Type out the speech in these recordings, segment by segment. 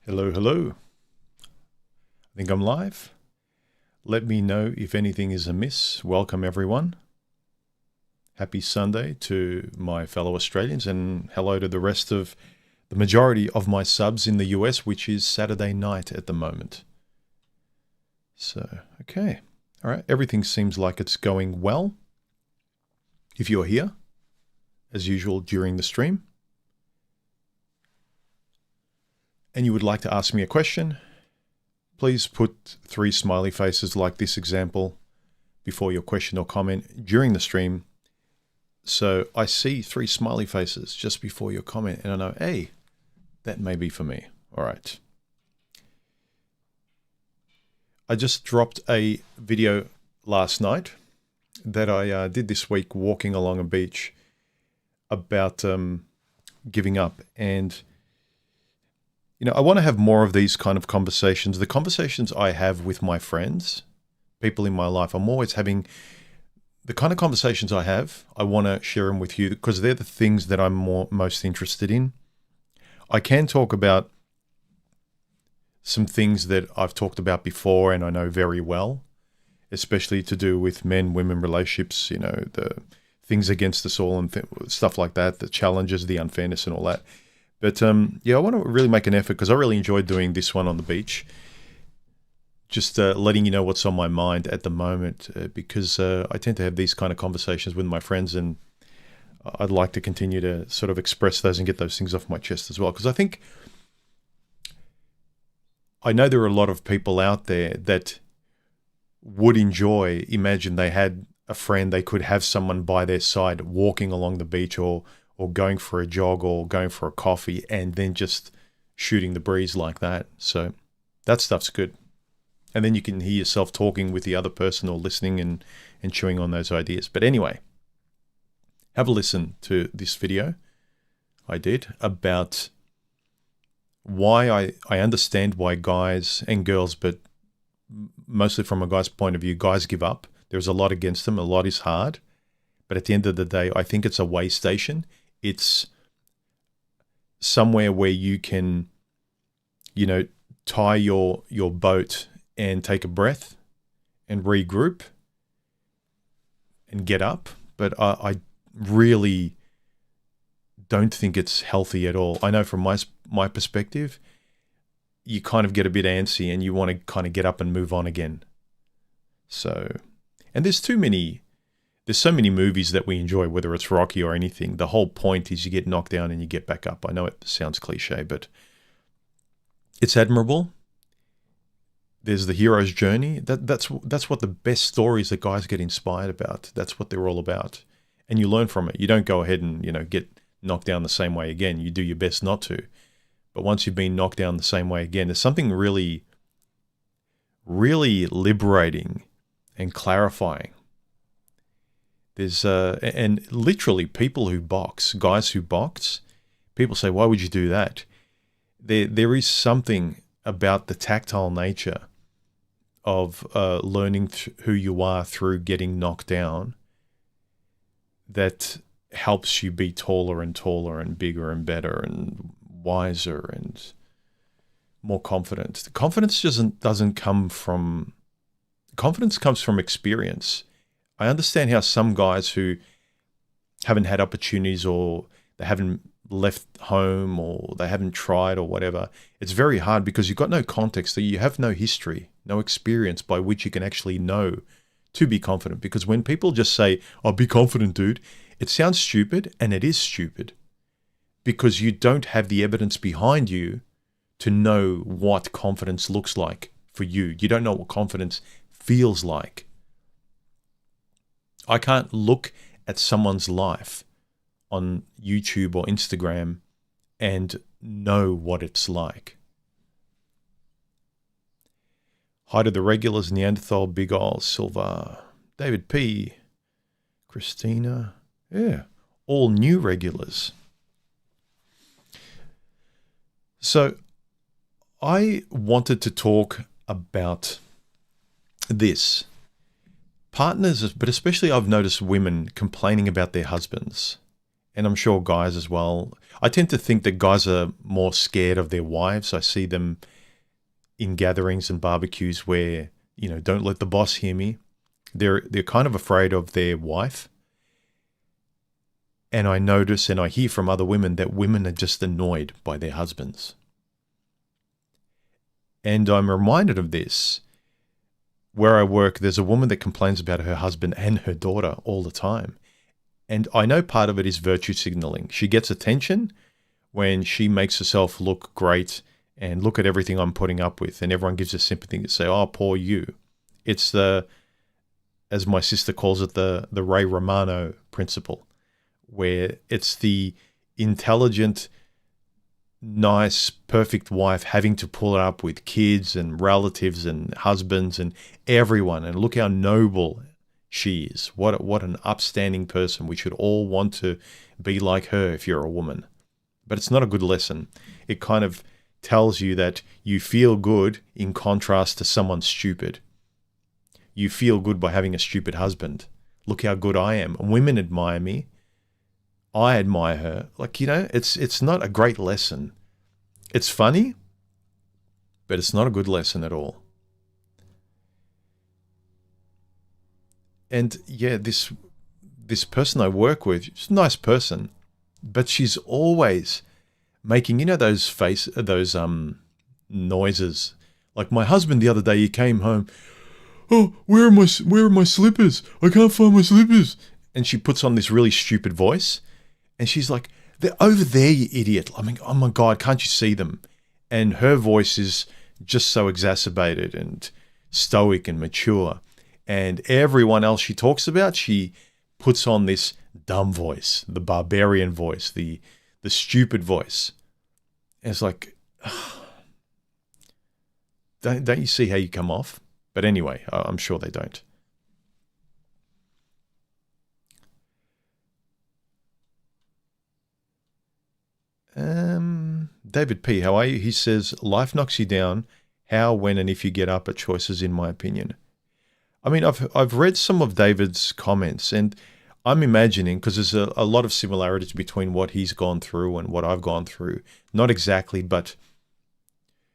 Hello, hello. I think I'm live. Let me know if anything is amiss. Welcome, everyone. Happy Sunday to my fellow Australians, and hello to the rest of the majority of my subs in the US, which is Saturday night at the moment. So, okay. All right. Everything seems like it's going well. If you're here, as usual, during the stream, and you would like to ask me a question, please put 3 smiley faces like this example before your question or comment during the stream. So I see 3 smiley faces just before your comment, and I know, hey, that may be for me. All right. I just dropped a video last night that I did this week walking along a beach about giving up. And I want to have more of these kind of conversations. The conversations I have with my friends, people in my life, I'm always having the kind of conversations I have. I want to share them with you because they're the things that I'm most interested in. I can talk about some things that I've talked about before and I know very well, especially to do with men-women relationships, the things against us all and stuff like that, the challenges, the unfairness and all that. But yeah, I want to really make an effort because I really enjoyed doing this one on the beach. Just letting you know what's on my mind at the moment because I tend to have these kind of conversations with my friends, and I'd like to continue to sort of express those and get those things off my chest as well. Because I know there are a lot of people out there that would imagine they had a friend, they could have someone by their side walking along the beach or going for a jog or going for a coffee and then just shooting the breeze like that. So that stuff's good. And then you can hear yourself talking with the other person or listening and chewing on those ideas. But anyway, have a listen to this video I did about why I understand why guys and girls, but mostly from a guy's point of view, guys give up. There's a lot against them. A lot is hard. But at the end of the day, I think it's a way station. It's somewhere where you can, tie your boat and take a breath and regroup and get up. But I really don't think it's healthy at all. I know from my perspective, you kind of get a bit antsy and you want to kind of get up and move on again. So, and there's so many movies that we enjoy, whether it's Rocky or anything. The whole point is you get knocked down and you get back up. I know it sounds cliche, but it's admirable. There's the hero's journey. That's what the best stories that guys get inspired about. That's what they're all about. And you learn from it. You don't go ahead and, get knocked down the same way again. You do your best not to. But once you've been knocked down the same way again, there's something really, really liberating and clarifying. There's and literally people who box, guys who box, people say, why would you do that? There is something about the tactile nature of learning who you are through getting knocked down that helps you be taller and taller and bigger and better and wiser and more confident. Confidence doesn't come from... Confidence comes from experience. I understand how some guys who haven't had opportunities or they haven't left home or they haven't tried or whatever, it's very hard because you've got no context, that you have no history, no experience by which you can actually know to be confident. Because when people just say, oh, be confident, dude, it sounds stupid, and it is stupid because you don't have the evidence behind you to know what confidence looks like for you. You don't know what confidence feels like. I can't look at someone's life on YouTube or Instagram and know what it's like. Hi to the regulars, Neanderthal, Big Ol, Silva, David P, Christina. Yeah, all new regulars. So I wanted to talk about this. Partners, but especially I've noticed women complaining about their husbands and I'm sure guys as well. I tend to think that guys are more scared of their wives. I see them in gatherings and barbecues where, don't let the boss hear me. They're kind of afraid of their wife. And I notice and I hear from other women that women are just annoyed by their husbands. And I'm reminded of this. Where I work, there's a woman that complains about her husband and her daughter all the time. And I know part of it is virtue signaling. She gets attention when she makes herself look great and look at everything I'm putting up with. And everyone gives her sympathy to say, oh, poor you. It's as my sister calls it, the Ray Romano principle, where it's the intelligent, nice, perfect wife having to pull it up with kids and relatives and husbands and everyone. And look how noble she is. What an upstanding person. We should all want to be like her if you're a woman. But it's not a good lesson. It kind of tells you that you feel good in contrast to someone stupid. You feel good by having a stupid husband. Look how good I am. And women admire me. I admire her. It's not a great lesson. It's funny, but it's not a good lesson at all. And yeah, this person I work with, she's a nice person, but she's always making, those noises. Like my husband the other day, he came home, oh, where are my slippers? I can't find my slippers. And she puts on this really stupid voice. And she's like, they're over there, you idiot. I mean, oh my God, can't you see them? And her voice is just so exacerbated and stoic and mature. And everyone else she talks about, she puts on this dumb voice, the barbarian voice, the stupid voice. And it's like, don't you see how you come off? But anyway, I'm sure they don't. David P., how are you? He says, life knocks you down. How, when, and if you get up are choices, in my opinion. I mean, I've read some of David's comments, and I'm imagining, because there's a lot of similarities between what he's gone through and what I've gone through. Not exactly, but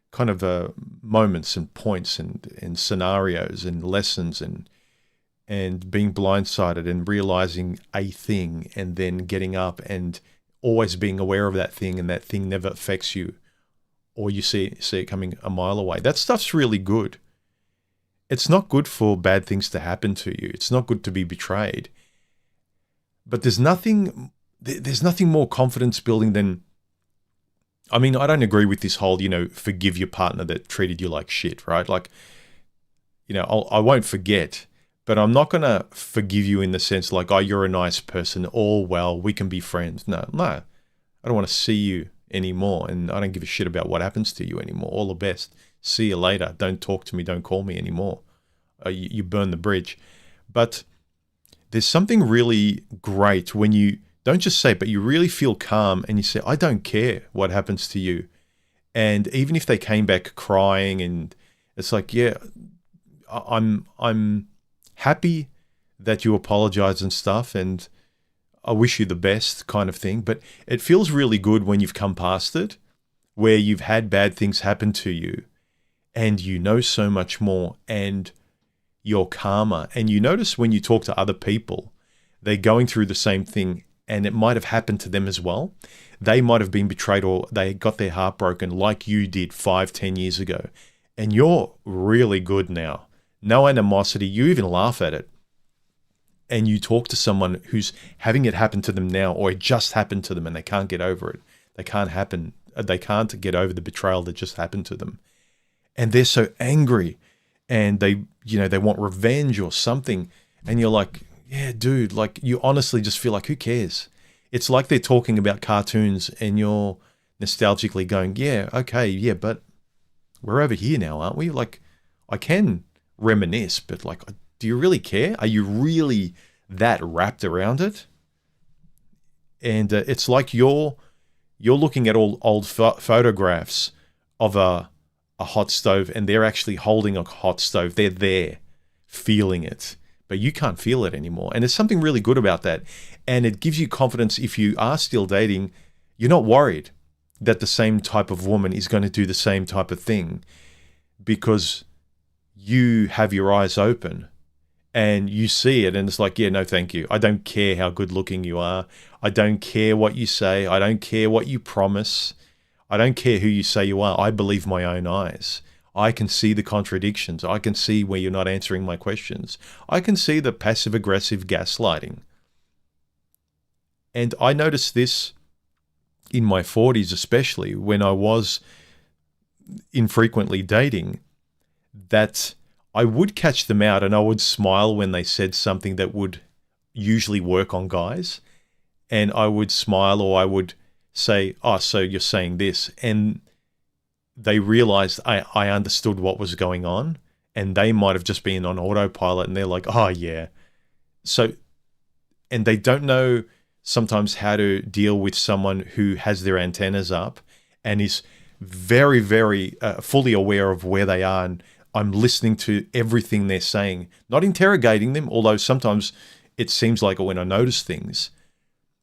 kind of moments and points and scenarios and lessons and being blindsided and realizing a thing and then getting up and always being aware of that thing, and that thing never affects you, or you see it coming a mile away. That stuff's really good. It's not good for bad things to happen to you. It's not good to be betrayed. But there's nothing more confidence building than, I mean, I don't agree with this whole, forgive your partner that treated you like shit, right? Like, I won't forget, but I'm not going to forgive you in the sense like, oh, you're a nice person, all well, we can be friends. No, I don't want to see you anymore, and I don't give a shit about what happens to you anymore. All the best. See you later. Don't talk to me. Don't call me anymore. You burn the bridge. But there's something really great when you don't just say it, but you really feel calm and you say, I don't care what happens to you. And even if they came back crying, and it's like, yeah, I'm happy that you apologize and stuff, and I wish you the best kind of thing. But it feels really good when you've come past it, where you've had bad things happen to you and you know so much more and you're calmer. And you notice when you talk to other people, they're going through the same thing and it might have happened to them as well. They might have been betrayed or they got their heart broken like you did 5-10 years ago. And you're really good now. No animosity. You even laugh at it. And you talk to someone who's having it happen to them now, or it just happened to them and they can't get over it. They can't get over the betrayal that just happened to them. And they're so angry and they want revenge or something. And you're like, yeah, dude, like you honestly just feel like, who cares? It's like they're talking about cartoons and you're nostalgically going, yeah, okay, yeah, but we're over here now, aren't we? Like, I can reminisce, but like, do you really care? Are you really that wrapped around it? And it's like you're looking at all old photographs of a hot stove, and they're actually holding a hot stove. They're there, feeling it, but you can't feel it anymore. And there's something really good about that. And it gives you confidence if you are still dating, you're not worried that the same type of woman is going to do the same type of thing, because you have your eyes open and you see it, and it's like, yeah, no, thank you. I don't care how good looking you are. I don't care what you say. I don't care what you promise. I don't care who you say you are. I believe my own eyes. I can see the contradictions. I can see where you're not answering my questions. I can see the passive-aggressive gaslighting. And I noticed this in my 40s, especially when I was infrequently dating, that I would catch them out and I would smile when they said something that would usually work on guys. And I would smile, or I would say, oh, so you're saying this. And they realized I understood what was going on, and they might have just been on autopilot, and they're like, oh, yeah. So, and they don't know sometimes how to deal with someone who has their antennas up and is very, very fully aware of where they are. And I'm listening to everything they're saying, not interrogating them, although sometimes it seems like it when I notice things.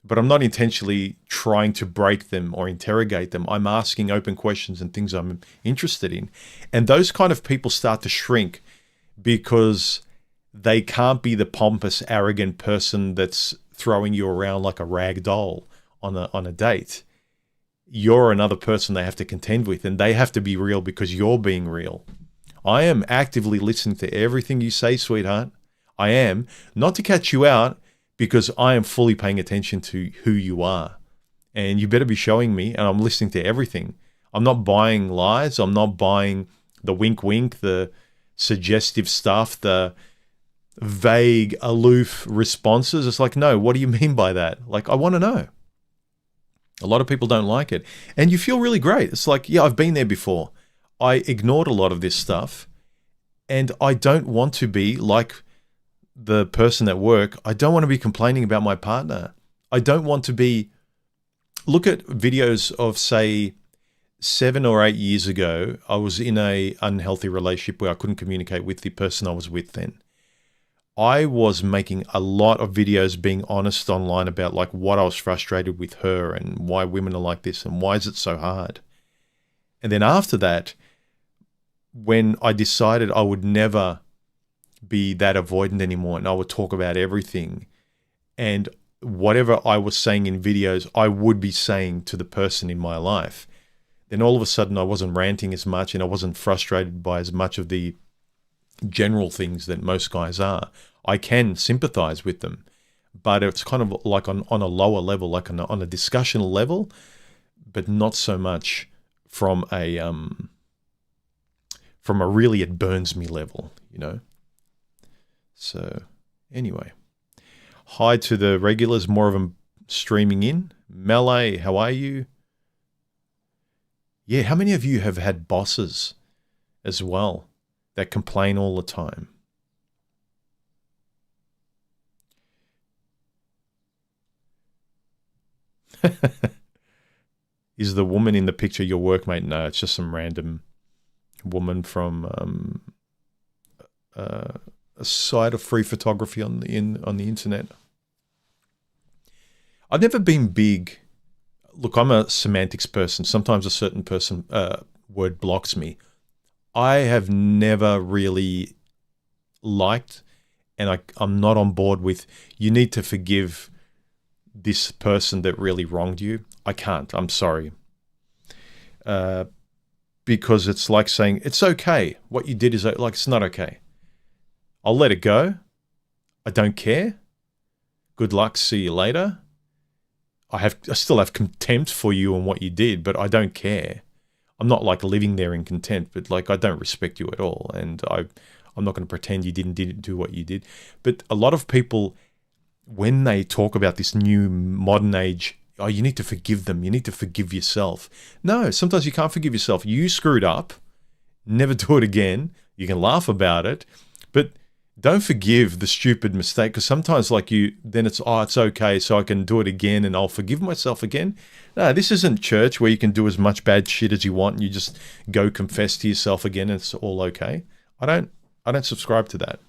But I'm not intentionally trying to break them or interrogate them. I'm asking open questions and things I'm interested in. And those kind of people start to shrink because they can't be the pompous, arrogant person that's throwing you around like a rag doll on a date. You're another person they have to contend with, and they have to be real because you're being real. I am actively listening to everything you say, sweetheart. I am, not to catch you out, because I am fully paying attention to who you are. And you better be showing me, and I'm listening to everything. I'm not buying lies. I'm not buying the wink wink, the suggestive stuff, the vague, aloof responses. It's like, no, what do you mean by that? Like, I want to know. A lot of people don't like it. And you feel really great. It's like, yeah, I've been there before. I ignored a lot of this stuff, and I don't want to be like the person at work. I don't want to be complaining about my partner. I don't want to be... Look at videos of, say, 7 or 8 years ago. I was in a unhealthy relationship where I couldn't communicate with the person I was with then. I was making a lot of videos being honest online about like what I was frustrated with her and why women are like this and why is it so hard. And then after that, when I decided I would never be that avoidant anymore and I would talk about everything, and whatever I was saying in videos, I would be saying to the person in my life, then all of a sudden I wasn't ranting as much and I wasn't frustrated by as much of the general things that most guys are. I can sympathize with them, but it's kind of like on a lower level, like on a discussional level, but not so much from a really it burns me level, you know. So anyway, hi to the regulars, more of them streaming in. Malay, how are you? Yeah, how many of you have had bosses as well that complain all the time? Is the woman in the picture your workmate? No, it's just some random woman from a site of free photography on the internet. I've never been big. Look, I'm a semantics person. Sometimes a certain person word blocks me. I have never really liked, and I'm not on board with, you need to forgive this person that really wronged you. I can't. I'm sorry. Because it's like saying, it's okay. What you did is like, it's not okay. I'll let it go. I don't care. Good luck. See you later. I still have contempt for you and what you did, but I don't care. I'm not like living there in contempt, but like I don't respect you at all. And I'm not going to pretend you didn't do what you did. But a lot of people, when they talk about this new modern age, oh, you need to forgive them. You need to forgive yourself. No, sometimes you can't forgive yourself. You screwed up. Never do it again. You can laugh about it, but don't forgive the stupid mistake, because sometimes then it's okay, so I can do it again and I'll forgive myself again. No, this isn't church where you can do as much bad shit as you want and you just go confess to yourself again and it's all okay. I don't subscribe to that.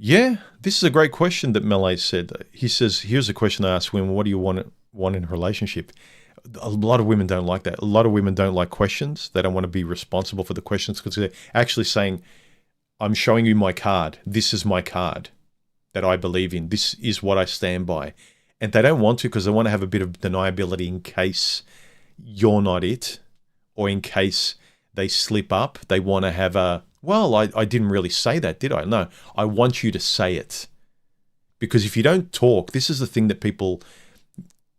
Yeah, this is a great question that Melee said. He says, here's a question I ask women, what do you want in a relationship? A lot of women don't like that. A lot of women don't like questions. They don't want to be responsible for the questions because they're actually saying, I'm showing you my card. This is my card that I believe in. This is what I stand by. And they don't want to because they want to have a bit of deniability in case you're not it, or in case they slip up. They want to have a, well, I didn't really say that, did I? No, I want you to say it. Because if you don't talk, this is the thing that people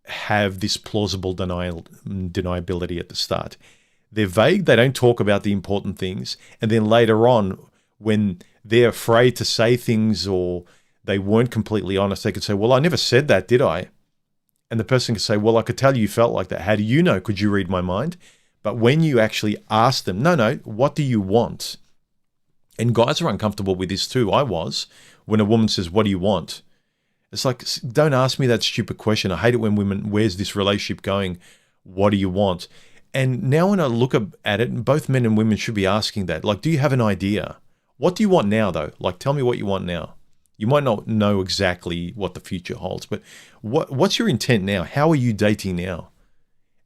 have, this plausible deniability at the start. They're vague, they don't talk about the important things, and then later on, when they're afraid to say things or they weren't completely honest, they could say, well, I never said that, did I? And the person could say, well, I could tell you felt like that. How do you know? Could you read my mind? But when you actually ask them, no, what do you want? And guys are uncomfortable with this too. I was. When a woman says, what do you want? It's like, don't ask me that stupid question. I hate it when women, where's this relationship going? What do you want? And now when I look at it, both men and women should be asking that. Like, do you have an idea? What do you want now, though? Like, tell me what you want now. You might not know exactly what the future holds, but what's your intent now? How are you dating now?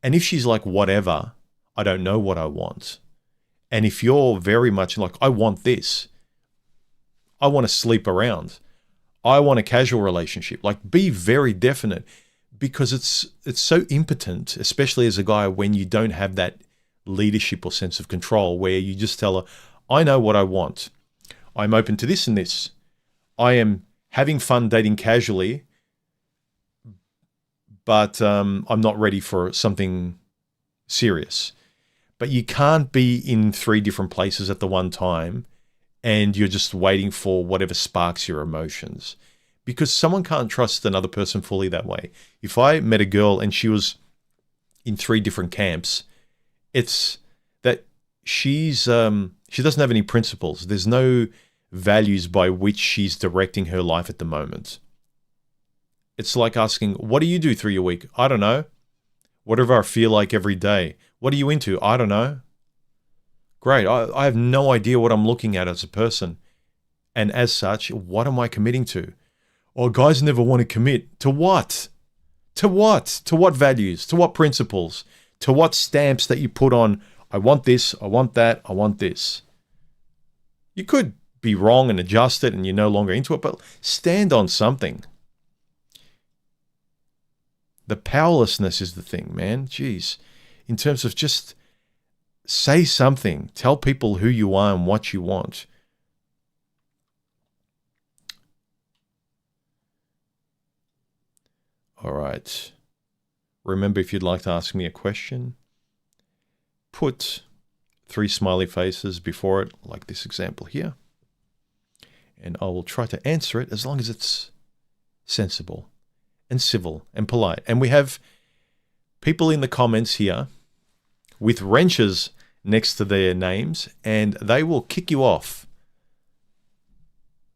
And if she's like, whatever, I don't know what I want. And if you're very much like, I want this, I want to sleep around, I want a casual relationship, like be very definite, because it's so impotent, especially as a guy, when you don't have that leadership or sense of control, where you just tell her, I know what I want. I'm open to this and this. I am having fun dating casually, but I'm not ready for something serious. But you can't be in 3 different places at the one time and you're just waiting for whatever sparks your emotions, because someone can't trust another person fully that way. If I met a girl and she was in 3 different camps, it's that she doesn't have any principles. There's no values by which she's directing her life at the moment. It's like asking, what do you do through your week? I don't know. Whatever I feel like every day. What are you into? I don't know. Great. I have no idea what I'm looking at as a person. And as such, what am I committing to? Oh, guys never want to commit. To what? To what? To what values? To what principles? To what stamps that you put on, I want this, I want that, I want this. You could be wrong and adjust it and you're no longer into it, but stand on something. The powerlessness is the thing, man. Jeez. In terms of just say something. Tell people who you are and what you want. All right. Remember, if you'd like to ask me a question, put 3 smiley faces before it, like this example here. And I will try to answer it as long as it's sensible and civil and polite. And we have people in the comments here with wrenches next to their names, and they will kick you off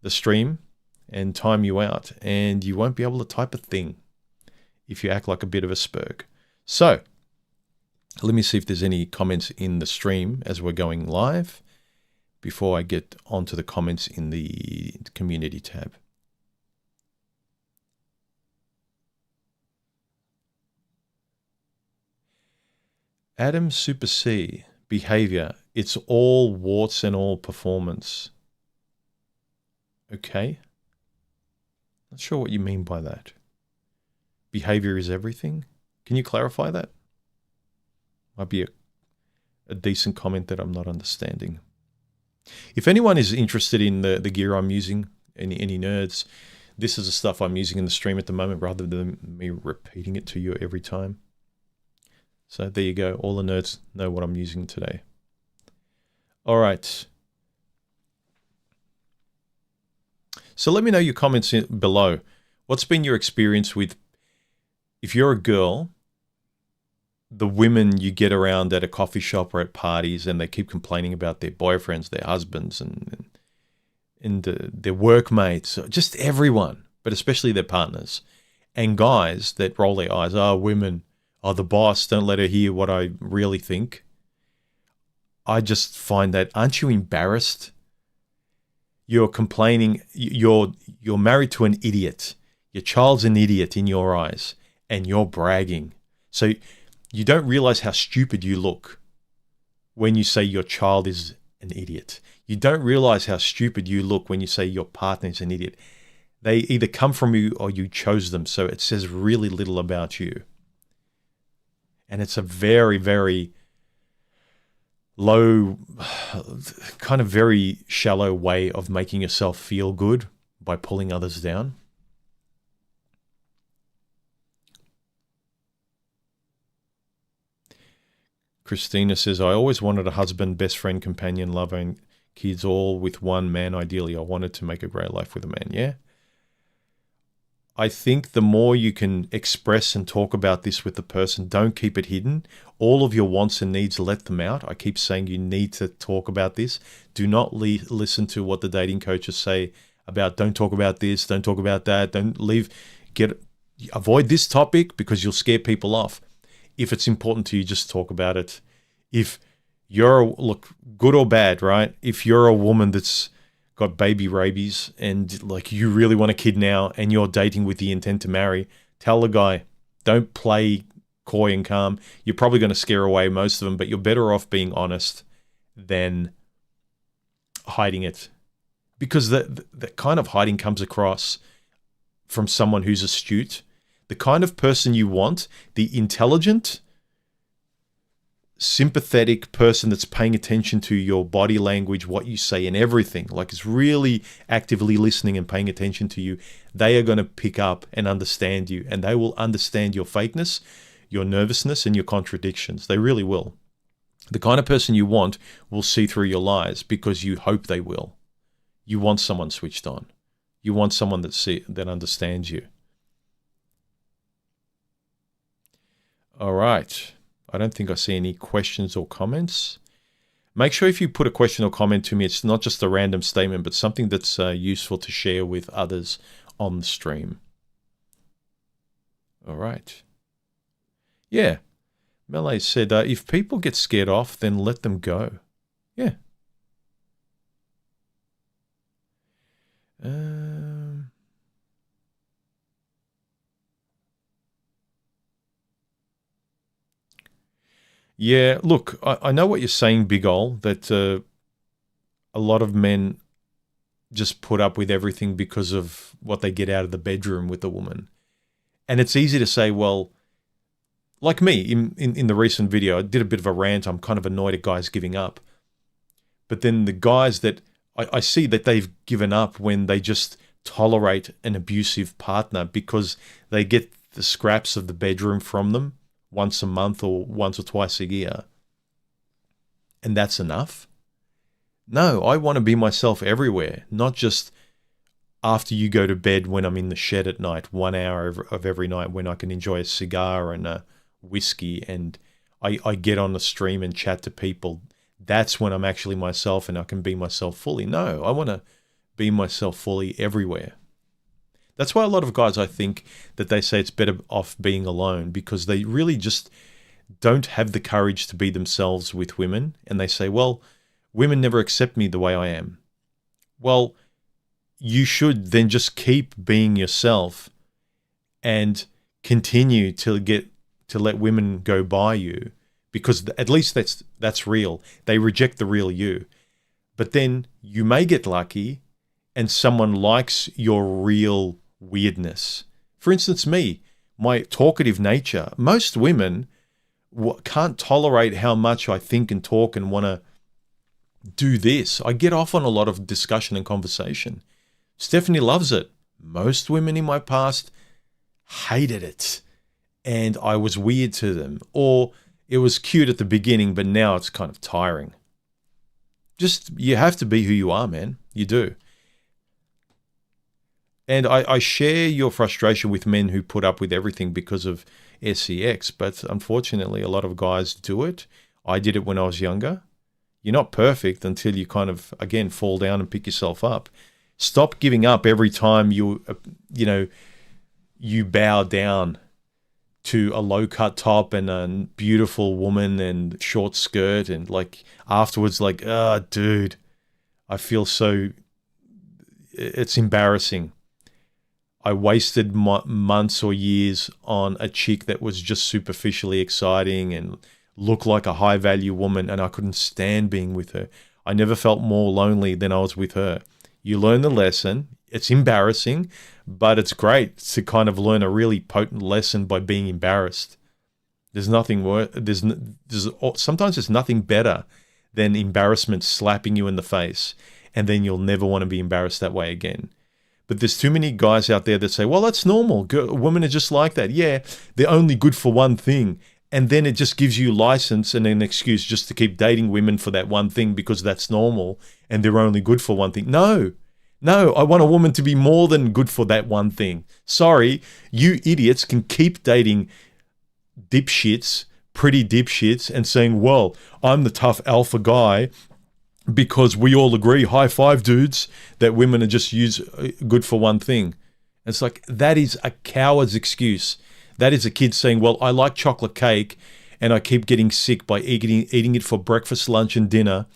the stream and time you out, and you won't be able to type a thing if you act like a bit of a spurg. So let me see if there's any comments in the stream as we're going live before I get onto the comments in the community tab. Adam Super C, behavior. It's all warts and all performance. Okay. Not sure what you mean by that. Behavior is everything. Can you clarify that? Might be a decent comment that I'm not understanding. If anyone is interested in the gear I'm using, any nerds, this is the stuff I'm using in the stream at the moment rather than me repeating it to you every time. So there you go. All the nerds know what I'm using today. All right. So let me know your comments below. What's been your experience with, if you're a girl, the women you get around at a coffee shop or at parties and they keep complaining about their boyfriends, their husbands, and their workmates, just everyone, but especially their partners. And guys that roll their eyes, oh, women, oh, the boss, don't let her hear what I really think. I just find that, aren't you embarrassed? You're complaining. You're married to an idiot. Your child's an idiot in your eyes, and you're bragging. So you don't realize how stupid you look when you say your child is an idiot. You don't realize how stupid you look when you say your partner is an idiot. They either come from you or you chose them. So it says really little about you. And it's a very, very low, kind of very shallow way of making yourself feel good by pulling others down. Christina says, I always wanted a husband, best friend, companion, lover, and kids all with one man. Ideally, I wanted to make a great life with a man. Yeah. I think the more you can express and talk about this with the person, don't keep it hidden. All of your wants and needs, let them out. I keep saying you need to talk about this. Do not listen to what the dating coaches say about don't talk about this, don't talk about that, avoid this topic because you'll scare people off. If it's important to you, just talk about it. If look, good or bad, right? If you're a woman that's got baby rabies and like you really want a kid now and you're dating with the intent to marry, tell the guy, don't play coy and calm. You're probably going to scare away most of them, but you're better off being honest than hiding it. Because that kind of hiding comes across from someone who's astute. The kind of person you want, the intelligent, sympathetic person that's paying attention to your body language, what you say and everything, like is really actively listening and paying attention to you, they are going to pick up and understand you, and they will understand your fakeness, your nervousness, and your contradictions. They really will. The kind of person you want will see through your lies because you hope they will. You want someone switched on. You want someone that understands you. All right. I don't think I see any questions or comments. Make sure if you put a question or comment to me, it's not just a random statement, but something that's useful to share with others on the stream. All right. Yeah. Melee said, if people get scared off, then let them go. Yeah. Yeah, look, I know what you're saying, Big Ol, that a lot of men just put up with everything because of what they get out of the bedroom with a woman. And it's easy to say, well, like me, in the recent video, I did a bit of a rant. I'm kind of annoyed at guys giving up. But then the guys that I see that they've given up when they just tolerate an abusive partner because they get the scraps of the bedroom from them once a month or once or twice a year. And that's enough? No, I want to be myself everywhere, not just after you go to bed when I'm in the shed at night, 1 hour of every night when I can enjoy a cigar and a whiskey and I get on the stream and chat to people. That's when I'm actually myself and I can be myself fully. No, I want to be myself fully everywhere. That's why a lot of guys, I think, that they say it's better off being alone because they really just don't have the courage to be themselves with women. And they say, well, women never accept me the way I am. Well, you should then just keep being yourself and continue to let women go by you because at least that's real. They reject the real you. But then you may get lucky and someone likes your real weirdness. For instance, me, my talkative nature. Most women can't tolerate how much I think and talk and want to do this. I get off on a lot of discussion and conversation. Stephanie loves it. Most women in my past hated it. And I was weird to them. Or it was cute at the beginning, but now it's kind of tiring. Just, you have to be who you are, man. You do. And I share your frustration with men who put up with everything because of sex, but unfortunately, a lot of guys do it. I did it when I was younger. You're not perfect until you kind of, again, fall down and pick yourself up. Stop giving up every time you bow down to a low-cut top and a beautiful woman and short skirt and like afterwards like, dude, I feel so it's embarrassing. I wasted months or years on a chick that was just superficially exciting and looked like a high-value woman, and I couldn't stand being with her. I never felt more lonely than I was with her. You learn the lesson. It's embarrassing, but it's great to kind of learn a really potent lesson by being embarrassed. There's nothing worse. Sometimes there's nothing better than embarrassment slapping you in the face, and then you'll never want to be embarrassed that way again. But there's too many guys out there that say, well, that's normal. Women are just like that. Yeah, they're only good for one thing. And then it just gives you license and an excuse just to keep dating women for that one thing because that's normal and they're only good for one thing. No, I want a woman to be more than good for that one thing. Sorry, you idiots can keep dating dipshits, pretty dipshits, and saying, well, I'm the tough alpha guy because we all agree, high five dudes, that women are just good for one thing. It's like, that is a coward's excuse. That is a kid saying, well, I like chocolate cake and I keep getting sick by eating it for breakfast, lunch, and dinner.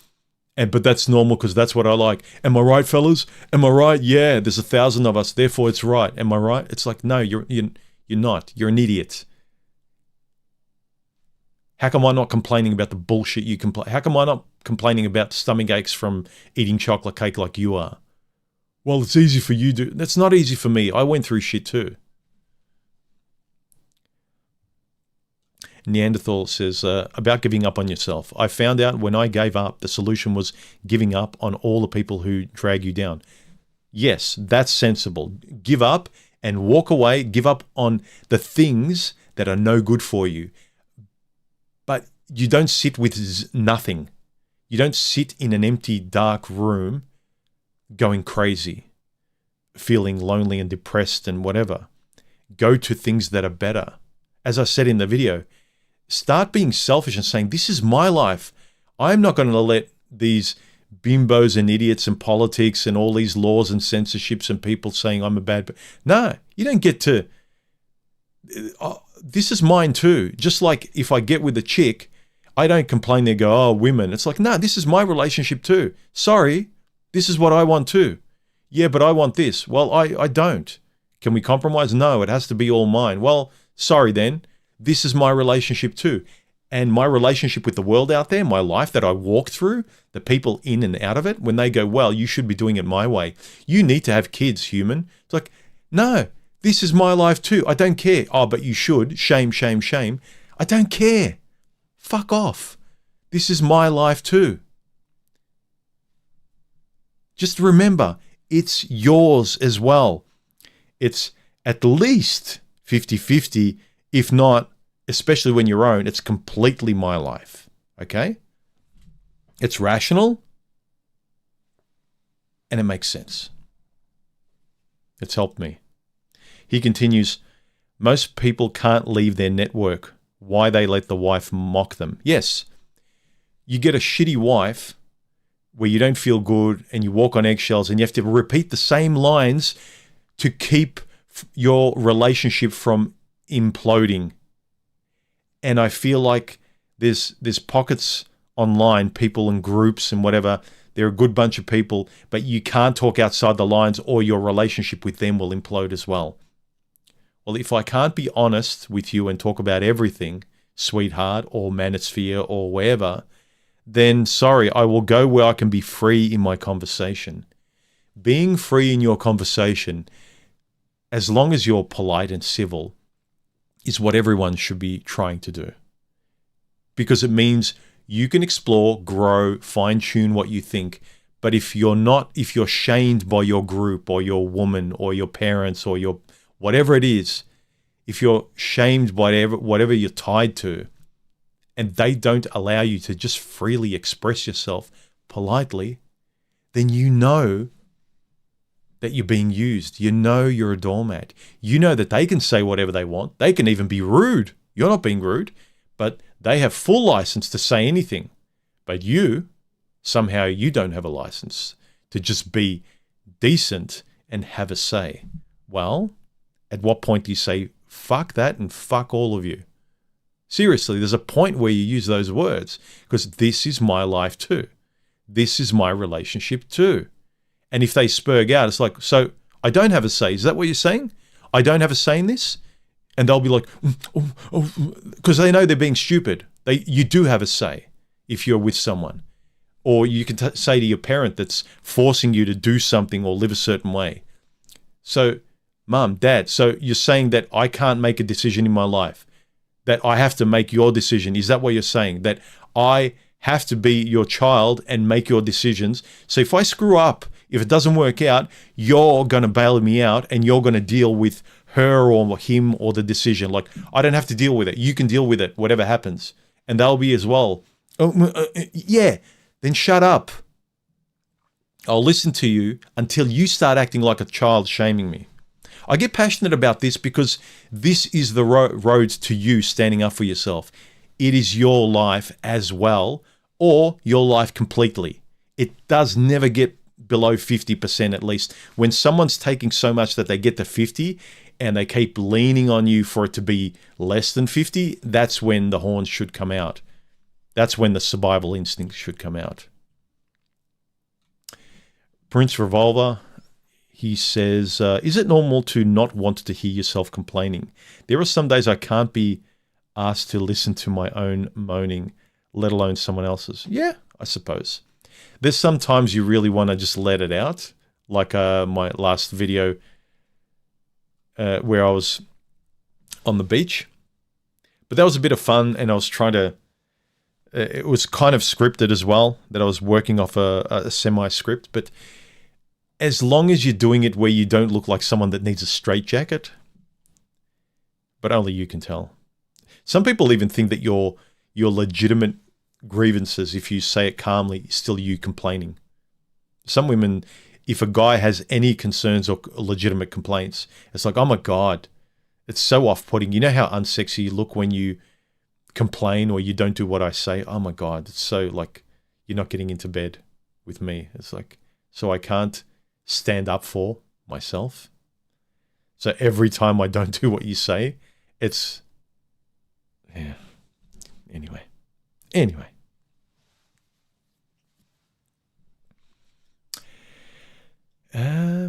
But that's normal because that's what I like. Am I right, fellas? Am I right? Yeah, there's 1,000 of us, therefore it's right. Am I right? It's like, no, you're not. You're an idiot. How come I'm not complaining about the bullshit you complain? How come I'm not complaining about stomach aches from eating chocolate cake like you are? Well, it's easy for you to. That's not easy for me. I went through shit too. Neanderthal says, about giving up on yourself. I found out when I gave up, the solution was giving up on all the people who drag you down. Yes, that's sensible. Give up and walk away. Give up on the things that are no good for you. But you don't sit with nothing. You don't sit in an empty, dark room going crazy, feeling lonely and depressed and whatever. Go to things that are better. As I said in the video, start being selfish and saying, this is my life. I'm not going to let these bimbos and idiots and politics and all these laws and censorships and people saying I'm a bad... No, you don't get to... this is mine too. Just like if I get with a chick, I don't complain. They go, oh, women. It's like, no, this is my relationship too. Sorry, this is what I want too. Yeah, but I want this. Well, I don't. Can we compromise? No, it has to be all mine. Well, sorry then. This is my relationship too. And my relationship with the world out there, my life that I walk through, the people in and out of it, when they go, well, you should be doing it my way. You need to have kids, human. It's like, no, this is my life too. I don't care. Oh, but you should. Shame, shame, shame. I don't care. Fuck off. This is my life too. Just remember, it's yours as well. It's at least 50-50. If not, especially when you're own, it's completely my life, okay? It's rational, and it makes sense. It's helped me. He continues, most people can't leave their network. Why they let the wife mock them? Yes, you get a shitty wife where you don't feel good and you walk on eggshells and you have to repeat the same lines to keep your relationship from imploding. And I feel like there's pockets online, people in groups and whatever, they're a good bunch of people, but you can't talk outside the lines or your relationship with them will implode as well. Well, if I can't be honest with you and talk about everything, sweetheart or manosphere or wherever, then sorry, I will go where I can be free in my conversation. Being free in your conversation, as long as you're polite and civil, is what everyone should be trying to do. Because it means you can explore, grow, fine-tune what you think. But if you're shamed by your group or your woman or your parents or your whatever it is, if you're shamed by whatever you're tied to, and they don't allow you to just freely express yourself politely, then you know that you're being used. You know you're a doormat. You know that they can say whatever they want. They can even be rude. You're not being rude, but they have full license to say anything. But somehow you don't have a license to just be decent and have a say. Well, at what point do you say, fuck that and fuck all of you? Seriously, there's a point where you use those words because this is my life too. This is my relationship too. And if they spurg out, it's like, so I don't have a say. Is that what you're saying? I don't have a say in this? And they'll be like, because they know they're being stupid. You do have a say if you're with someone. Or you can say to your parent that's forcing you to do something or live a certain way. So, Mom, Dad, so you're saying that I can't make a decision in my life, that I have to make your decision. Is that what you're saying? That I have to be your child and make your decisions. So if I screw up, if it doesn't work out, you're going to bail me out and you're going to deal with her or him or the decision. Like, I don't have to deal with it. You can deal with it, whatever happens. And they'll be as well, yeah, then shut up. I'll listen to you until you start acting like a child, shaming me. I get passionate about this because this is the road to you standing up for yourself. It is your life as well, or your life completely. It does never get below 50% at least. When someone's taking so much that they get to 50 and they keep leaning on you for it to be less than 50, that's when the horns should come out. That's when the survival instinct should come out. Prince Revolver, he says, is it normal to not want to hear yourself complaining? There are some days I can't be asked to listen to my own moaning, let alone someone else's. Yeah, I suppose. There's sometimes you really want to just let it out, like my last video where I was on the beach. But that was a bit of fun, and I was trying to... it was kind of scripted as well, that I was working off a semi-script, but as long as you're doing it where you don't look like someone that needs a straitjacket, but only you can tell. Some people even think that your legitimate grievances, if you say it calmly, is still you complaining. Some women, if a guy has any concerns or legitimate complaints, it's like, oh my God, it's so off-putting. You know how unsexy you look when you complain or you don't do what I say? Oh my God, it's so like, you're not getting into bed with me. It's like, so I can't stand up for myself. So every time I don't do what you say, it's, yeah. Anyway.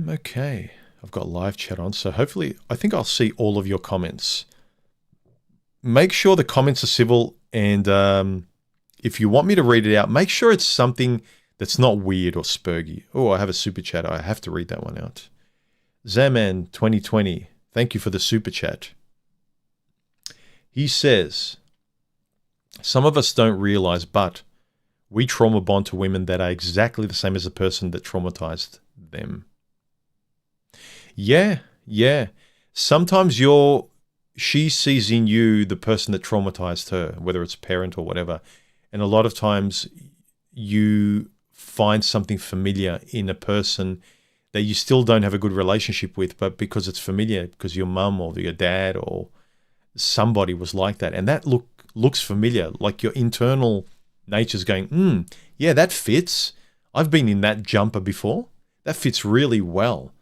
Okay. I've got live chat on, so hopefully, I think I'll see all of your comments. Make sure the comments are civil, and if you want me to read it out, make sure it's something that's not weird or spurgy. Oh, I have a super chat. I have to read that one out. Zaman 2020, thank you for the super chat. He says, some of us don't realize, but we trauma bond to women that are exactly the same as the person that traumatized them. Yeah. Sometimes she sees in you the person that traumatized her, whether it's a parent or whatever. And a lot of times you find something familiar in a person that you still don't have a good relationship with, but because it's familiar, because your mum or your dad or somebody was like that, and that looks familiar, like your internal nature's going, yeah, that fits. I've been in that jumper before. That fits really well.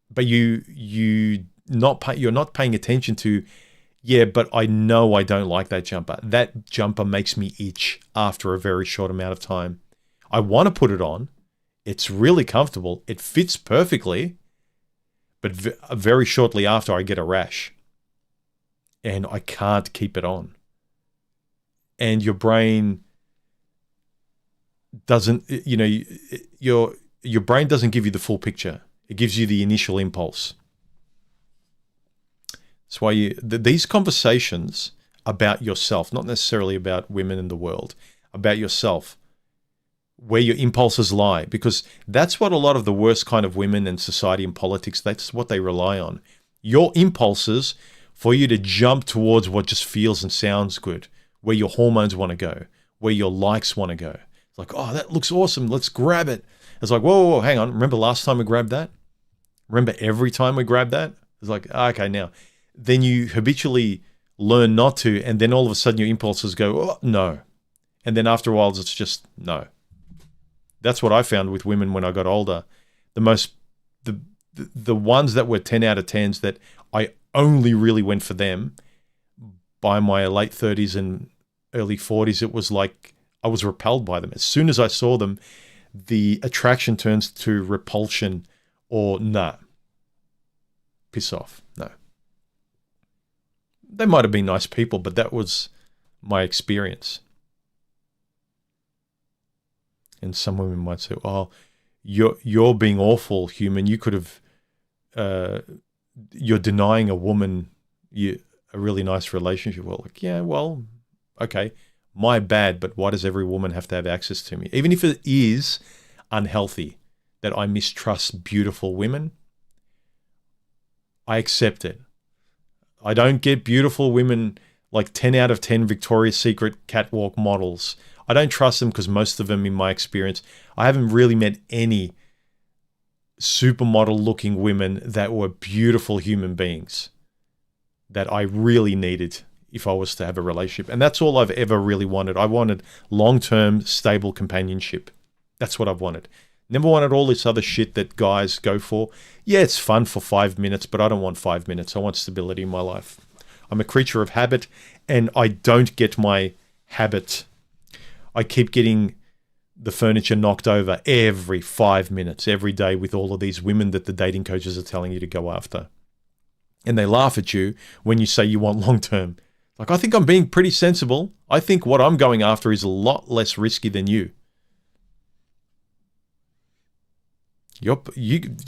But you're not paying attention to, yeah, but I know I don't like that jumper. That jumper makes me itch after a very short amount of time. I want to put it on. It's really comfortable. It fits perfectly. But very shortly after, I get a rash. And I can't keep it on. And your brain doesn't, your brain doesn't give you the full picture. It gives you the initial impulse. That's why these conversations about yourself, not necessarily about women in the world, about yourself, where your impulses lie, because that's what a lot of the worst kind of women in society and politics, that's what they rely on. Your impulses for you to jump towards what just feels and sounds good, where your hormones want to go, where your likes want to go. It's like, oh, that looks awesome. Let's grab it. It's like, whoa, hang on. Remember last time we grabbed that? Remember every time we grabbed that? It's like, okay, now. Then you habitually learn not to, and then all of a sudden your impulses go, oh, no. And then after a while, it's just no. That's what I found with women when I got older. The ones that were 10 out of 10s that I only really went for them, by my late 30s and early 40s, it was like I was repelled by them. As soon as I saw them, the attraction turns to repulsion or nah, piss off. No. They might have been nice people, but that was my experience. And some women might say, "Oh, you're being awful, human. You could have, you're denying a woman a really nice relationship." Well, like, yeah, well, okay, my bad. But why does every woman have to have access to me? Even if it is unhealthy that I mistrust beautiful women, I accept it. I don't get beautiful women like 10 out of 10 Victoria's Secret catwalk models. I don't trust them because most of them, in my experience, I haven't really met any supermodel looking women that were beautiful human beings that I really needed if I was to have a relationship. And that's all I've ever really wanted. I wanted long-term, stable companionship. That's what I've wanted. Never wanted all this other shit that guys go for. Yeah, it's fun for 5 minutes, but I don't want 5 minutes. I want stability in my life. I'm a creature of habit, and I don't get my habit. I keep getting the furniture knocked over every 5 minutes, every day, with all of these women that the dating coaches are telling you to go after. And they laugh at you when you say you want long-term. Like, I think I'm being pretty sensible. I think what I'm going after is a lot less risky than you. A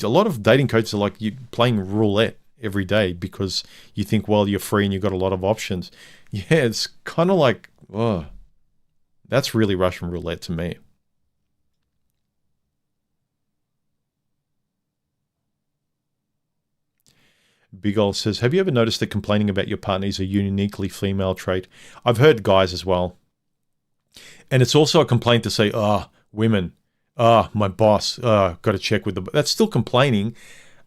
lot of dating coaches are like you playing roulette every day because you think, well, you're free and you've got a lot of options. Yeah, it's kind of like, oh, that's really Russian roulette to me. Big Ol says, have you ever noticed that complaining about your partner is a uniquely female trait? I've heard guys as well. And it's also a complaint to say, women, my boss, got to check with the... That's still complaining,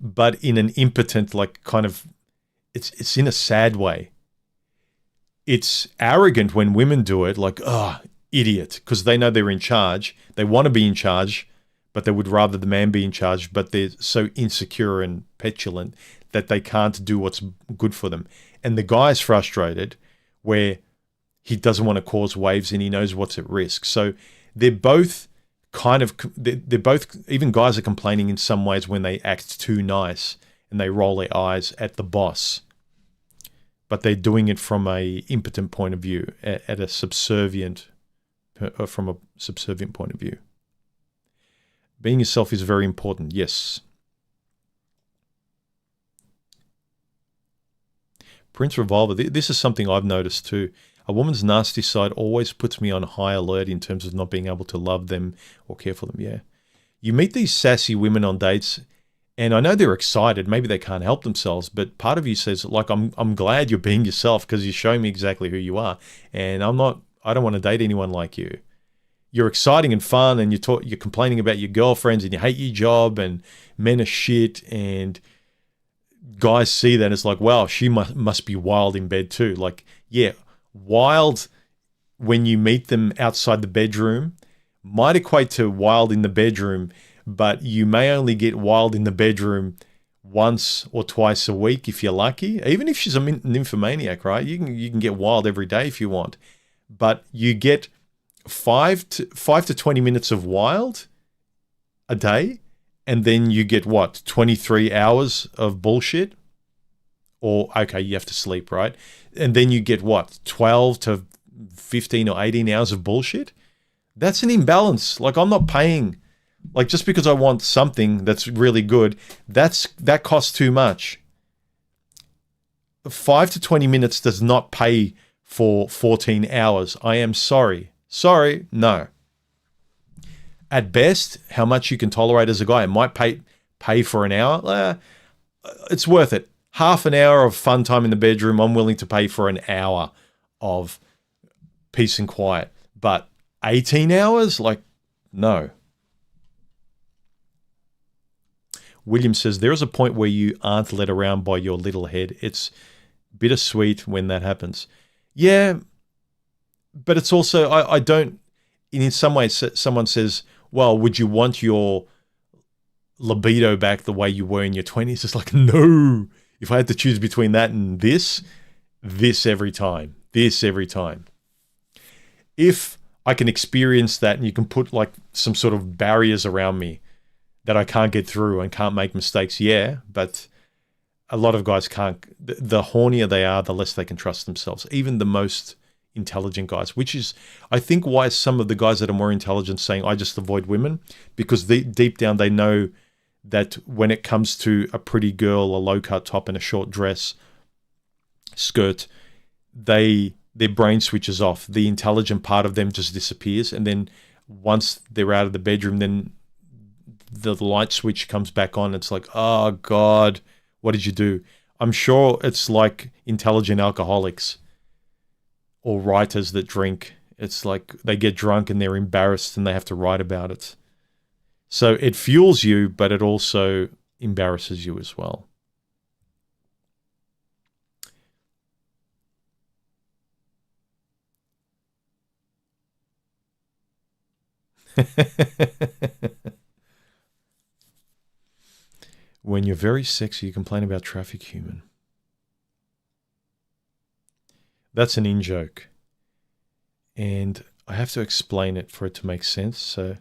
but in an impotent, like, kind of... It's in a sad way. It's arrogant when women do it, like, idiot, because they know they're in charge. They want to be in charge, but they would rather the man be in charge, but they're so insecure and petulant that they can't do what's good for them. And the guy's frustrated where he doesn't want to cause waves and he knows what's at risk. So they're both they're both, even guys are complaining in some ways when they act too nice and they roll their eyes at the boss. But they're doing it from a impotent point of view, from a subservient point of view. Being yourself is very important, yes. Prince Revolver, this is something I've noticed too. A woman's nasty side always puts me on high alert in terms of not being able to love them or care for them, yeah. You meet these sassy women on dates, and I know they're excited. Maybe they can't help themselves, but part of you says, like, I'm glad you're being yourself because you're showing me exactly who you are, and I don't want to date anyone like you. You're exciting and fun, and you're complaining about your girlfriends, and you hate your job, and men are shit, and guys see that and it's like, wow, she must be wild in bed too. Like, yeah, wild when you meet them outside the bedroom might equate to wild in the bedroom, but you may only get wild in the bedroom once or twice a week if you're lucky. Even if she's a nymphomaniac, right? You can get wild every day if you want, but you get 5 to 20 minutes of wild a day, and then you get what, 23 hours of bullshit? Or, okay, you have to sleep, right? And then you get what, 12 to 15 or 18 hours of bullshit? That's an imbalance. Like, I'm not paying, like, just because I want something that's really good, that costs too much. 5 to 20 minutes does not pay for 14 hours. I am sorry. Sorry, no. At best, how much you can tolerate as a guy. It might pay for an hour. It's worth it. Half an hour of fun time in the bedroom, I'm willing to pay for an hour of peace and quiet. But 18 hours? Like, no. William says, there is a point where you aren't led around by your little head. It's bittersweet when that happens. Yeah, but it's also, I don't, in some ways, someone says, well, would you want your libido back the way you were in your 20s? It's like, no. If I had to choose between that and this every time. This every time. If I can experience that, and you can put like some sort of barriers around me that I can't get through and can't make mistakes. Yeah, but a lot of guys can't. The hornier they are, the less they can trust themselves. Even the most intelligent guys, which is, I think, why some of the guys that are more intelligent saying, I just avoid women, because deep down they know that when it comes to a pretty girl, a low-cut top and a short dress, skirt, their brain switches off. The intelligent part of them just disappears. And then once they're out of the bedroom, then the light switch comes back on. It's like, oh God, what did you do? I'm sure it's like intelligent alcoholics or writers that drink. It's like they get drunk and they're embarrassed and they have to write about it. So it fuels you, but it also embarrasses you as well. When you're very sexy, you complain about traffic, human. That's an in-joke. And I have to explain it for it to make sense, so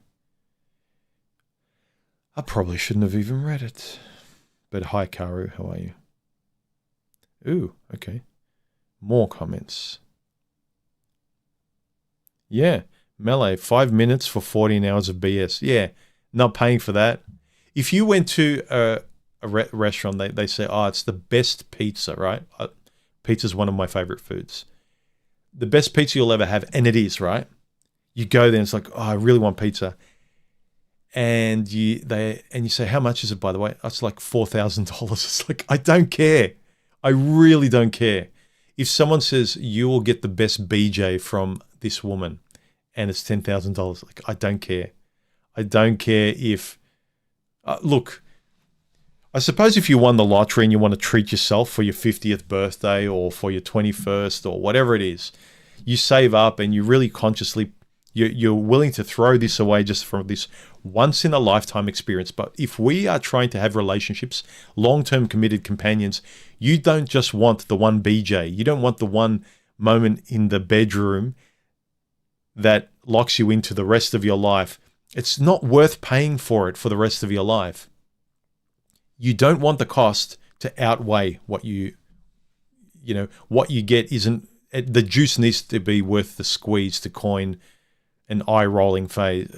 I probably shouldn't have even read it. But hi, Karu, how are you? Ooh, okay. More comments. Yeah, Melee, 5 minutes for 14 hours of BS. Yeah, not paying for that. If you went to a restaurant, they say, oh, it's the best pizza, right? Pizza's one of my favorite foods. The best pizza you'll ever have, and it is, right? You go there and it's like, oh, I really want pizza. And you say, how much is it, by the way? It's like $4,000. It's like, I don't care. I really don't care. If someone says you will get the best BJ from this woman and it's $10,000, like, I don't care. I don't care if, look, I suppose if you won the lottery and you want to treat yourself for your 50th birthday or for your 21st or whatever it is, you save up and you really consciously, you're willing to throw this away just for this once in a lifetime experience. But if we are trying to have relationships, long-term committed companions, you don't just want the one BJ. You don't want the one moment in the bedroom that locks you into the rest of your life. It's not worth paying for it for the rest of your life. You don't want the cost to outweigh what you get isn't, the juice needs to be worth the squeeze, to coin an eye-rolling phrase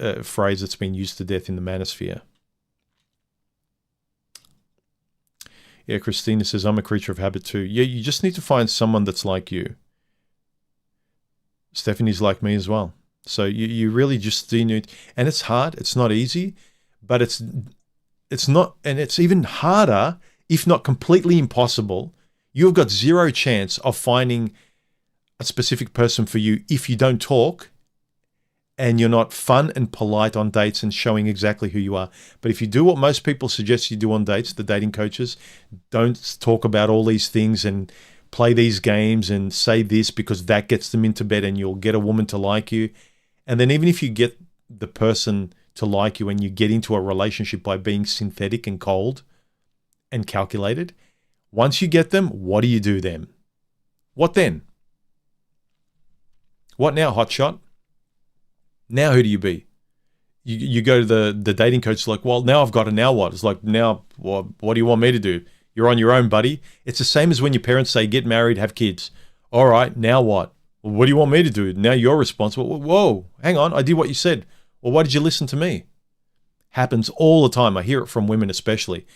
that's been used to death in the manosphere. Yeah, Christina says, I'm a creature of habit too. Yeah, you just need to find someone that's like you. Stephanie's like me as well. So you really just need, and it's hard, it's not easy, but it's not, and it's even harder, if not completely impossible. You've got zero chance of finding a specific person for you if you don't talk and you're not fun and polite on dates and showing exactly who you are. But if you do what most people suggest you do on dates, the dating coaches, don't talk about all these things and play these games and say this because that gets them into bed and you'll get a woman to like you. And then even if you get the person to like you and you get into a relationship by being synthetic and cold and calculated, once you get them, what do you do then? What then? What now, hotshot? Now who do you be? You go to the dating coach, like, well, now I've got it, now what? It's like, now what do you want me to do? You're on your own, buddy. It's the same as when your parents say, get married, have kids. All right, now what? Well, what do you want me to do? Now you're responsible. Whoa, hang on, I did what you said. Well, why did you listen to me? Happens all the time. I hear it from women especially.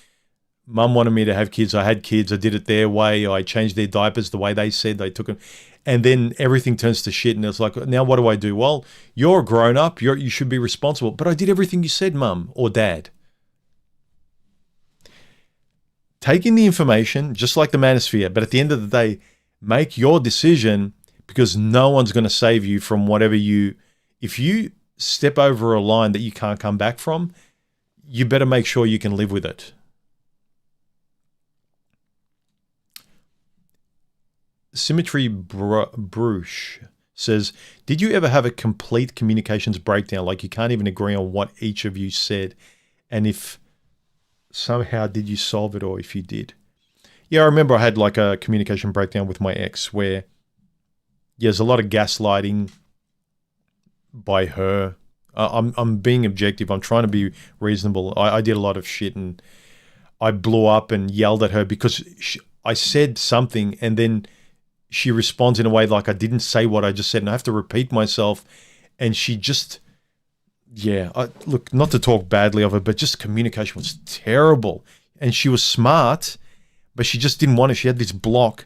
Mum wanted me to have kids. I had kids. I did it their way. I changed their diapers the way they said. They took them. And then everything turns to shit. And it's like, now what do I do? Well, you're a grown up. You should be responsible. But I did everything you said, Mum or Dad. Take in the information, just like the manosphere. But at the end of the day, make your decision, because no one's going to save you from whatever if you step over a line that you can't come back from, you better make sure you can live with it. Symmetry Bruce says, did you ever have a complete communications breakdown, like you can't even agree on what each of you said? And if somehow did you solve it, or if you did? Yeah, I remember I had like a communication breakdown with my ex where there's a lot of gaslighting, by her. I'm being objective. I'm trying to be reasonable. I did a lot of shit, and I blew up and yelled at her because I said something, and then she responds in a way like I didn't say what I just said, and I have to repeat myself. And she just, look, not to talk badly of her, but just communication was terrible. And she was smart, but she just didn't want it. She had this block.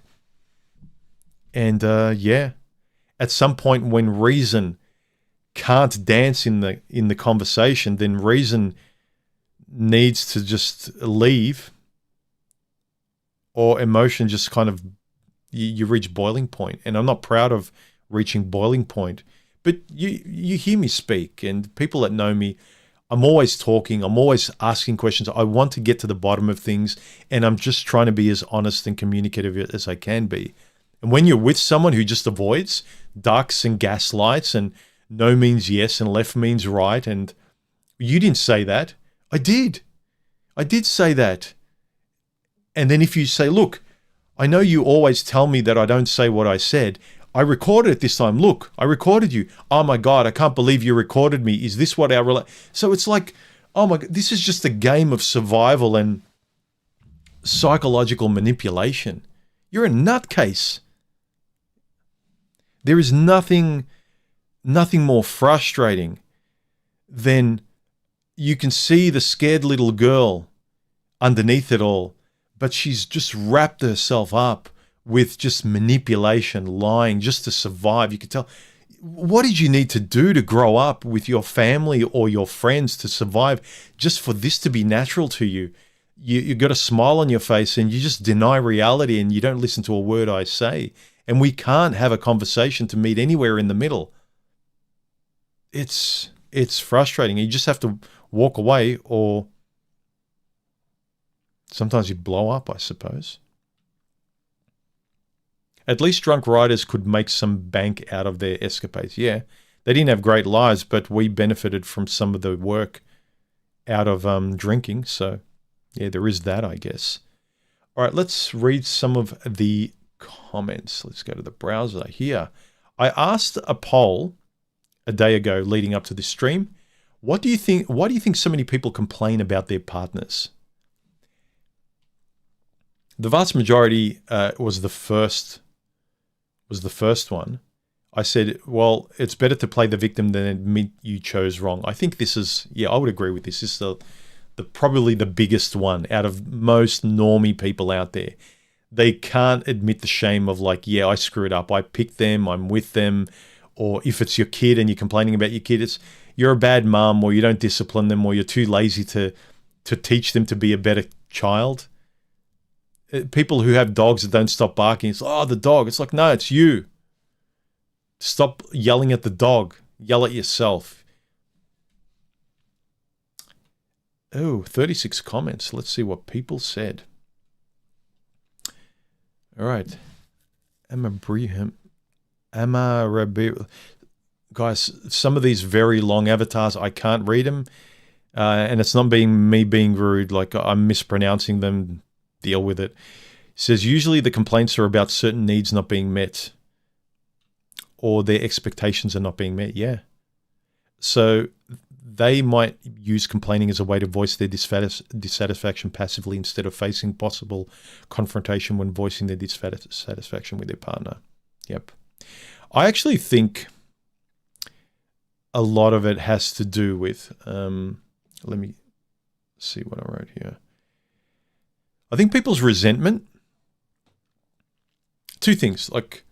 And at some point when reason can't dance in the conversation, then reason needs to just leave, or emotion just kind of, you reach boiling point. And I'm not proud of reaching boiling point, but you hear me speak, and people that know me, I'm always talking, I'm always asking questions. I want to get to the bottom of things, and I'm just trying to be as honest and communicative as I can be. And when you're with someone who just avoids, ducks and gaslights, and no means yes and left means right, and you didn't say that. I did say that. And then if you say, look, I know you always tell me that I don't say what I said. I recorded it this time. Look, I recorded you. Oh my God, I can't believe you recorded me. Is this what our So it's like, oh my God, this is just a game of survival and psychological manipulation. You're a nutcase. There is nothing more frustrating than you can see the scared little girl underneath it all, but she's just wrapped herself up with just manipulation, lying, just to survive. You can tell. What did you need to do to grow up with your family or your friends to survive just for this to be natural to you? You got a smile on your face and you just deny reality and you don't listen to a word I say. And we can't have a conversation to meet anywhere in the middle. It's frustrating. You just have to walk away, or sometimes you blow up, I suppose. At least drunk riders could make some bank out of their escapades. Yeah, they didn't have great lives, but we benefited from some of the work out of drinking. So, yeah, there is that, I guess. All right, let's read some of the comments. Let's go to the browser here. I asked a poll a day ago leading up to this stream. What do you think? Why do you think so many people complain about their partners? The vast majority was the first one. I said, well, it's better to play the victim than admit you chose wrong. I think this is, I would agree with this. This is probably the biggest one out of most normie people out there. They can't admit the shame of like, yeah, I screwed up. I picked them. I'm with them. Or if it's your kid and you're complaining about your kid, it's you're a bad mom, or you don't discipline them, or you're too lazy to teach them to be a better child. People who have dogs that don't stop barking, it's, oh, the dog. It's like, no, it's you. Stop yelling at the dog. Yell at yourself. Oh, 36 comments. Let's see what people said. All right. Guys, some of these very long avatars, I can't read them. And it's not me being rude, like I'm mispronouncing them. Deal with it. It says, usually the complaints are about certain needs not being met, or their expectations are not being met. Yeah. So they might use complaining as a way to voice their dissatisfaction passively instead of facing possible confrontation when voicing their dissatisfaction with their partner. Yep. I actually think a lot of it has to do with, let me see what I wrote here. I think people's resentment, two things, like,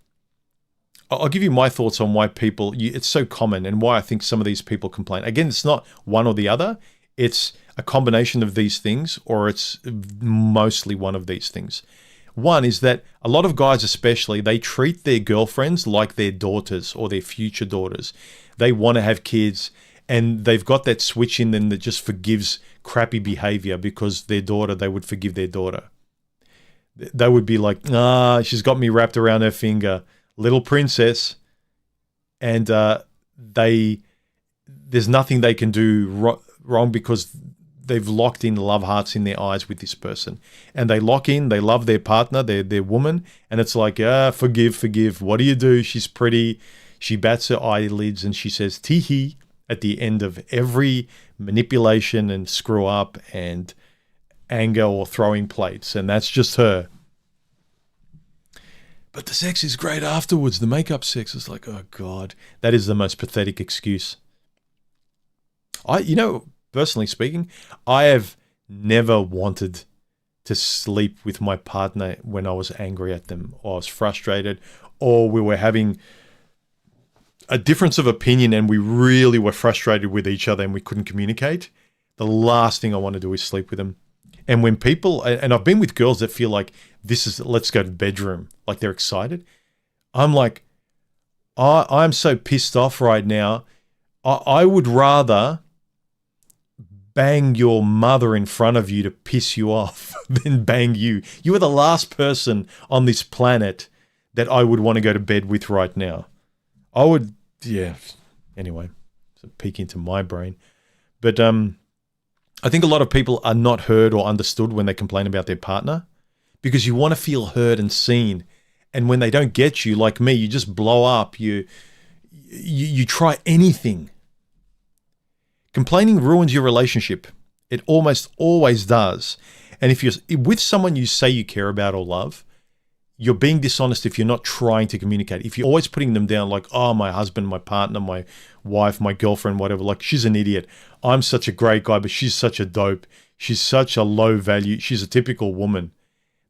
I'll give you my thoughts on why people, it's so common and why I think some of these people complain. Again, it's not one or the other. It's a combination of these things, or it's mostly one of these things. One is that a lot of guys especially, they treat their girlfriends like their daughters or their future daughters. They want to have kids, and they've got that switch in them that just forgives crappy behavior because their daughter, they would forgive their daughter. They would be like, she's got me wrapped around her finger. Little princess, and there's nothing they can do wrong because they've locked in love hearts in their eyes with this person, and they lock in. They love their partner, their woman, and it's like, forgive. What do? She's pretty. She bats her eyelids and she says tee-hee at the end of every manipulation and screw up and anger or throwing plates. And that's just her. But the sex is great afterwards. The makeup sex is like, oh God, that is the most pathetic excuse. Personally speaking, I have never wanted to sleep with my partner when I was angry at them or I was frustrated or we were having a difference of opinion and we really were frustrated with each other and we couldn't communicate. The last thing I want to do is sleep with them. And when people, and I've been with girls that feel like this is, let's go to the bedroom, like they're excited. I'm like, I'm so pissed off right now. I would rather bang your mother in front of you to piss you off than bang you. You are the last person on this planet that I would want to go to bed with right now. I would, yeah. Anyway, it's a peek into my brain. But I think a lot of people are not heard or understood when they complain about their partner because you want to feel heard and seen. And when they don't get you, like me, you just blow up. You try anything. Complaining ruins your relationship. It almost always does. And if you're with someone you say you care about or love, you're being dishonest if you're not trying to communicate. If you're always putting them down like, oh, my husband, my partner, my wife, my girlfriend, whatever, like she's an idiot. I'm such a great guy, but she's such a dope. She's such a low value. She's a typical woman.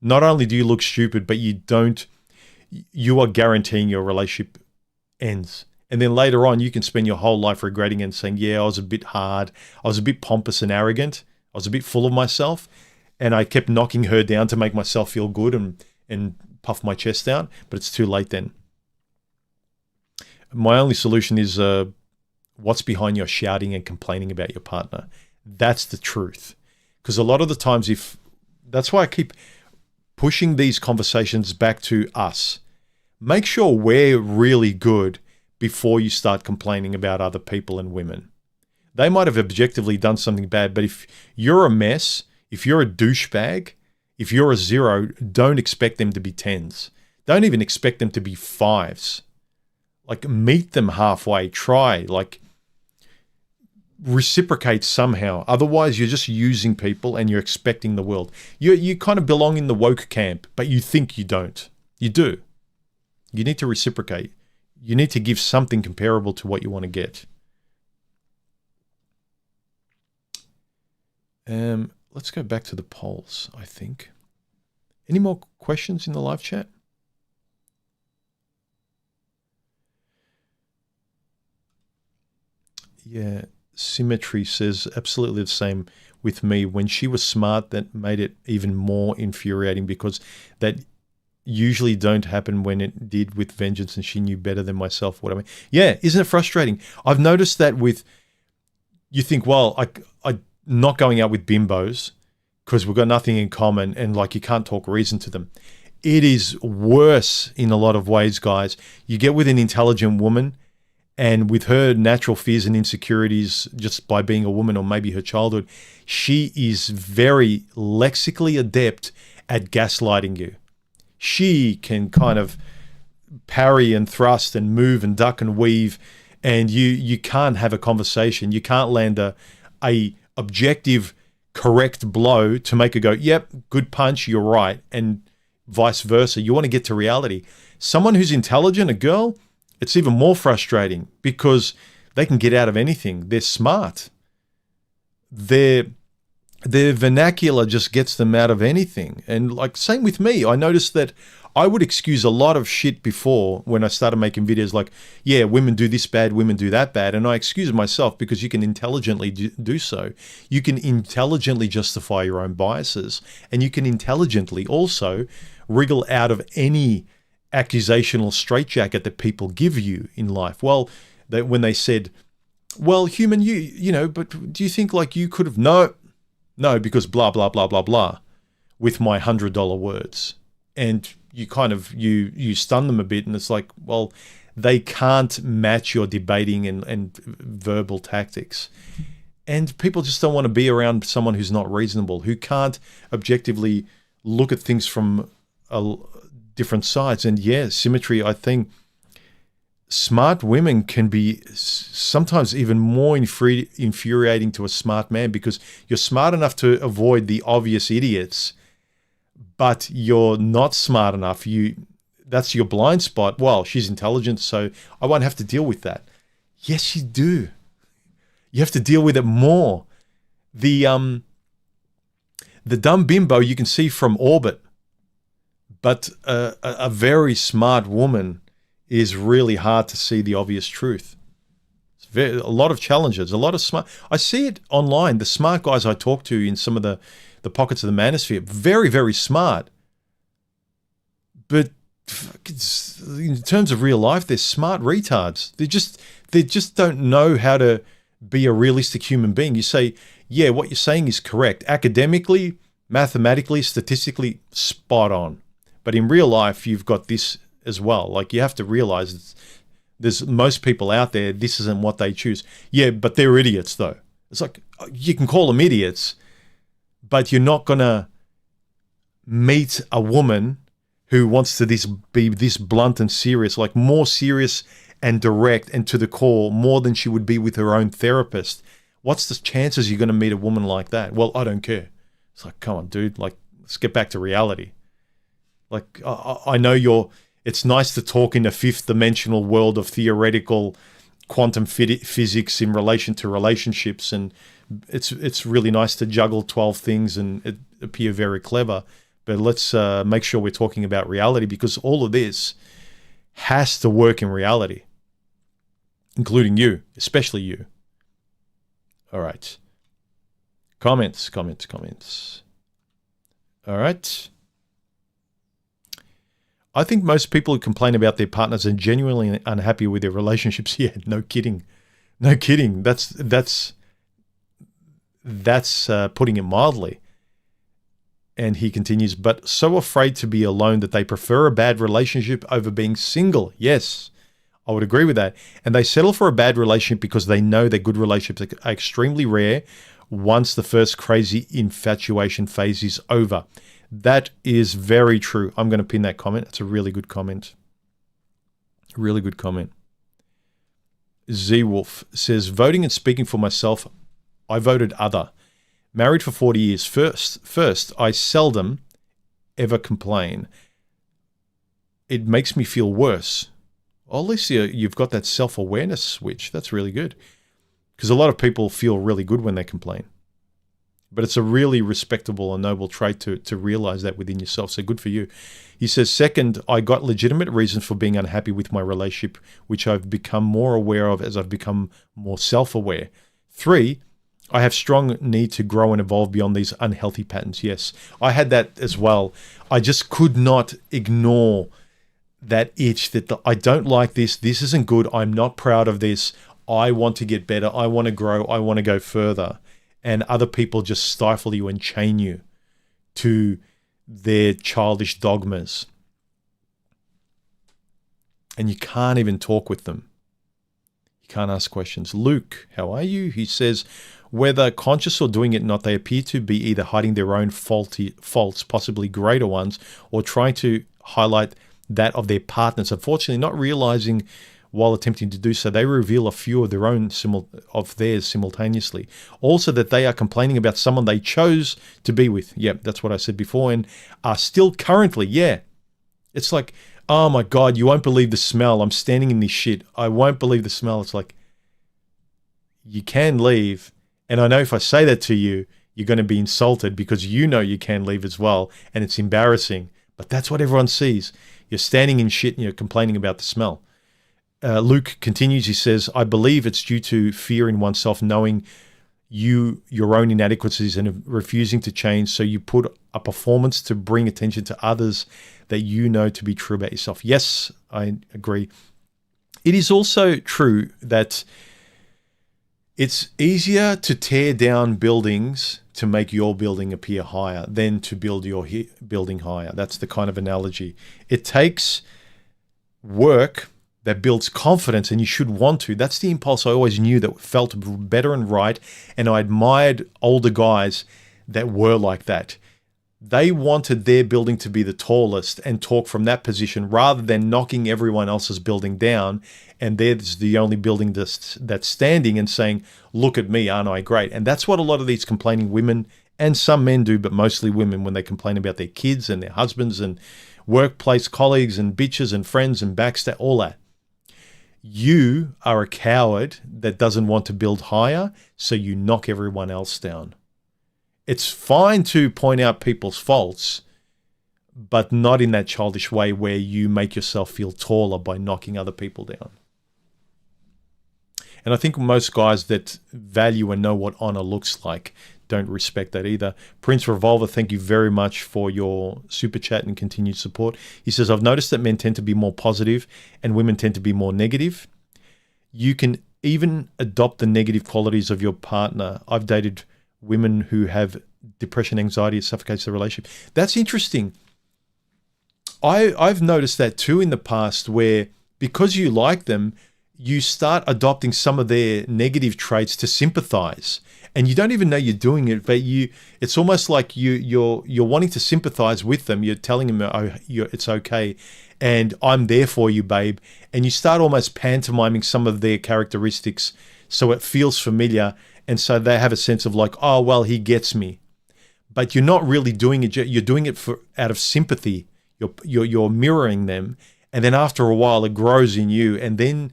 Not only do you look stupid, but you are guaranteeing your relationship ends. And then later on, you can spend your whole life regretting and saying, yeah, I was a bit hard. I was a bit pompous and arrogant. I was a bit full of myself. And I kept knocking her down to make myself feel good and puff my chest out. But it's too late then. My only solution is what's behind your shouting and complaining about your partner. That's the truth. Because a lot of the times, that's why I keep pushing these conversations back to us. Make sure we're really good before you start complaining about other people and women. They might have objectively done something bad, but if you're a mess, if you're a douchebag, if you're a 0, don't expect them to be 10s. Don't even expect them to be 5s. Like, meet them halfway. Try, reciprocate somehow. Otherwise, you're just using people and you're expecting the world. You kind of belong in the woke camp, but you think you don't. You do. You need to reciprocate. You need to give something comparable to what you want to get. Let's go back to the polls, I think. Any more questions in the live chat? Yeah, Symmetry says absolutely the same with me. When she was smart, that made it even more infuriating because that usually don't happen when it did with Vengeance and she knew better than myself. What I mean, yeah, isn't it frustrating? I've noticed that you think, well, I not going out with bimbos because we've got nothing in common and you can't talk reason to them. It is worse in a lot of ways, guys. You get with an intelligent woman and with her natural fears and insecurities just by being a woman or maybe her childhood, she is very lexically adept at gaslighting you. She can kind of parry and thrust and move and duck and weave, and you can't have a conversation. You can't land a objective, correct blow to make her go, yep, good punch, you're right, and vice versa. You want to get to reality. Someone who's intelligent, a girl, it's even more frustrating because they can get out of anything. They're smart. Their vernacular just gets them out of anything. And same with me. I noticed that I would excuse a lot of shit before when I started making videos like, yeah, women do this bad, women do that bad. And I excuse myself because you can intelligently do so. You can intelligently justify your own biases. And you can intelligently also wriggle out of any accusational straitjacket that people give you in life. Well, when they said, well, human, but do you think you could have? No, because blah, blah, blah, blah, blah, with my $100 words. And you kind of, you stun them a bit and it's like, well, they can't match your debating and verbal tactics. And people just don't want to be around someone who's not reasonable, who can't objectively look at things from different sides. And yeah, Symmetry, I think smart women can be sometimes even more infuriating to a smart man, because you're smart enough to avoid the obvious idiots, but you're not smart enough. That's your blind spot. Well, she's intelligent, so I won't have to deal with that. Yes, you do. You have to deal with it more. The dumb bimbo you can see from orbit, but a very smart woman is really hard to see the obvious truth. It's a lot of challenges, a lot of smart. I see it online. The smart guys I talk to in some of the pockets of the manosphere, very, very smart. But in terms of real life, they're smart retards. They just don't know how to be a realistic human being. You say, yeah, what you're saying is correct. Academically, mathematically, statistically, spot on. But in real life, you've got this as well. Like, you have to realize there's most people out there, this isn't what they choose. Yeah, but they're idiots though. It's like, you can call them idiots, but you're not going to meet a woman who wants to be this blunt and serious, like more serious and direct and to the core, more than she would be with her own therapist. What's the chances you're going to meet a woman like that? Well, I don't care. It's like, come on, dude. Like, let's get back to reality. Like, I know it's nice to talk in a fifth dimensional world of theoretical quantum physics in relation to relationships. And it's really nice to juggle 12 things and appear very clever. But let's make sure we're talking about reality, because all of this has to work in reality, including you, especially you. All right. Comments. All right. I think most people who complain about their partners are genuinely unhappy with their relationships. Yeah, no kidding. That's putting it mildly. And he continues, but so afraid to be alone that they prefer a bad relationship over being single. Yes, I would agree with that. And they settle for a bad relationship because they know that good relationships are extremely rare once the first crazy infatuation phase is over. That is very true. I'm going to pin that comment. It's a really good comment. Really good comment. Z-Wolf says, voting and speaking for myself, I voted other. Married for 40 years. First, I seldom ever complain. It makes me feel worse. Well, at least you've got that self-awareness switch. That's really good. Because a lot of people feel really good when they complain. But it's a really respectable and noble trait to realize that within yourself. So good for you. He says, second, I got legitimate reasons for being unhappy with my relationship, which I've become more aware of as I've become more self-aware. 3, I have strong need to grow and evolve beyond these unhealthy patterns. Yes, I had that as well. I just could not ignore that itch that I don't like this. This isn't good. I'm not proud of this. I want to get better. I want to grow. I want to go further. And other people just stifle you and chain you to their childish dogmas. And you can't even talk with them. You can't ask questions. Luke, how are you? He says, whether conscious or doing it not, they appear to be either hiding their own faults, possibly greater ones, or trying to highlight that of their partners. Unfortunately, not realizing while attempting to do so, they reveal a few of their own of theirs simultaneously. Also, that they are complaining about someone they chose to be with. Yep, that's what I said before, and are still currently. Yeah, it's like, oh my God, you won't believe the smell. I'm standing in this shit. I won't believe the smell. It's like, you can leave. And I know if I say that to you, you're going to be insulted because you know you can leave as well. And it's embarrassing. But that's what everyone sees. You're standing in shit and you're complaining about the smell. Luke continues, he says, I believe it's due to fear in oneself, knowing your own inadequacies and refusing to change. So you put a performance to bring attention to others that you know to be true about yourself. Yes, I agree. It is also true that it's easier to tear down buildings to make your building appear higher than to build your building higher. That's the kind of analogy. It takes work that builds confidence, and you should want to. That's the impulse I always knew that felt better and right, and I admired older guys that were like that. They wanted their building to be the tallest and talk from that position rather than knocking everyone else's building down. And there's the only building that's standing and saying, look at me, aren't I great? And that's what a lot of these complaining women and some men do, but mostly women, when they complain about their kids and their husbands and workplace colleagues and bitches and friends and backstab, all that. You are a coward that doesn't want to build higher, so you knock everyone else down. It's fine to point out people's faults, but not in that childish way where you make yourself feel taller by knocking other people down. And I think most guys that value and know what honor looks like don't respect that either. Prince Revolver, thank you very much for your super chat and continued support. He says, I've noticed that men tend to be more positive and women tend to be more negative. You can even adopt the negative qualities of your partner. I've dated women who have depression, anxiety, it suffocates the relationship. That's interesting. I've noticed that too in the past, where because you like them, you start adopting some of their negative traits to sympathize. And you don't even know you're doing it, but it's almost like you're wanting to sympathize with them. You're telling them, oh, it's okay, and I'm there for you, babe. And you start almost pantomiming some of their characteristics so it feels familiar, and so they have a sense of like, oh, well, he gets me. But you're not really doing it. You're doing it out of sympathy. You're mirroring them, and then after a while, it grows in you, and then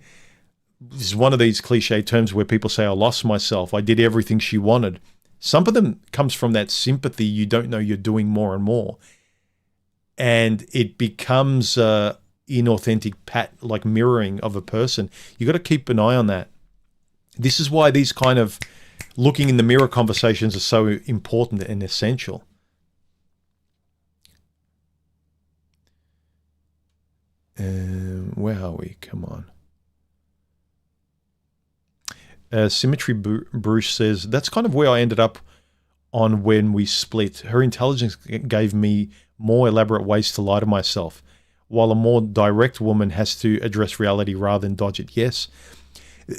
this is one of these cliche terms where people say, I lost myself. I did everything she wanted. Some of them comes from that sympathy. You don't know you're doing more and more. And it becomes inauthentic like mirroring of a person. You got to keep an eye on that. This is why these kind of looking in the mirror conversations are so important and essential. Where are we? Come on. Symmetry Bruce says, that's kind of where I ended up on when we split. Her intelligence gave me more elaborate ways to lie to myself, while a more direct woman has to address reality rather than dodge it. Yes,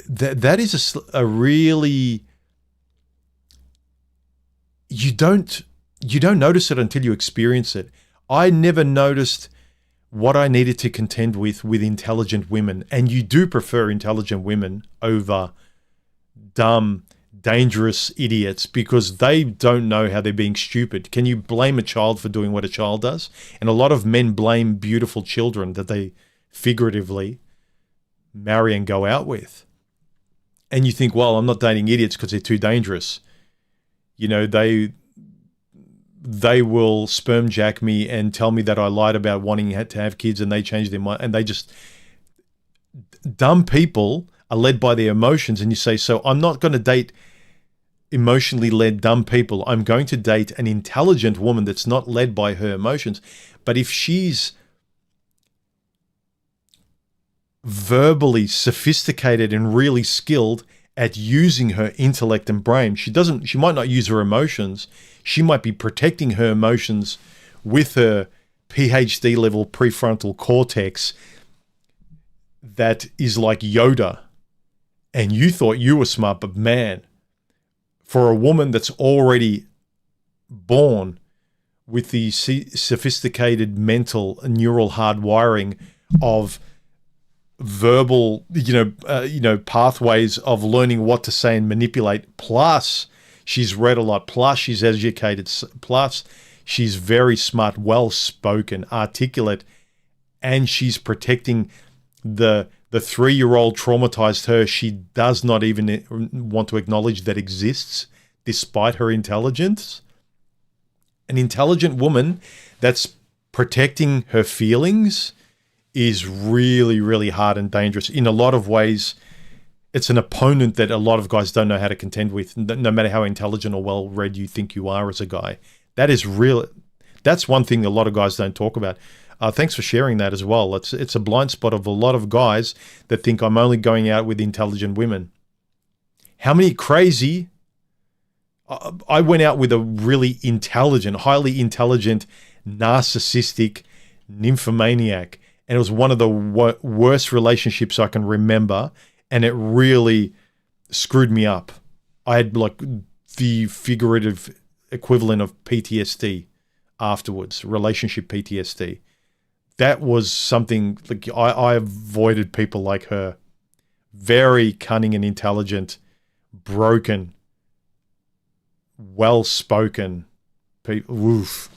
that is a really... You don't notice it until you experience it. I never noticed what I needed to contend with intelligent women, and you do prefer intelligent women over dumb, dangerous idiots because they don't know how they're being stupid. Can you blame a child for doing what a child does? And a lot of men blame beautiful children that they figuratively marry and go out with. And you think, well, I'm not dating idiots because they're too dangerous. You know, they will sperm jack me and tell me that I lied about wanting to have kids, and they change their mind, and they just... Dumb people are led by their emotions, and you say, so I'm not going to date emotionally led dumb people. I'm going to date an intelligent woman that's not led by her emotions. But if she's verbally sophisticated and really skilled at using her intellect and brain, she might not use her emotions. She might be protecting her emotions with her PhD level prefrontal cortex that is like Yoda. And you thought you were smart, but man, for a woman that's already born with the sophisticated mental neural hardwiring of verbal, pathways of learning what to say and manipulate, plus she's read a lot, plus she's educated, plus she's very smart, well-spoken, articulate, and she's protecting the 3-year-old traumatized her. She does not even want to acknowledge that exists despite her intelligence. An intelligent woman that's protecting her feelings is really, really hard and dangerous. In a lot of ways, it's an opponent that a lot of guys don't know how to contend with, no matter how intelligent or well-read you think you are as a guy. That's one thing a lot of guys don't talk about. Thanks for sharing that as well. It's a blind spot of a lot of guys that think I'm only going out with intelligent women. How many crazy... I went out with a really intelligent, highly intelligent, narcissistic nymphomaniac, and it was one of the worst relationships I can remember, and it really screwed me up. I had like the figurative equivalent of PTSD afterwards, relationship PTSD. That was something, like I avoided people like her. Very cunning and intelligent, broken, well-spoken people. Woof.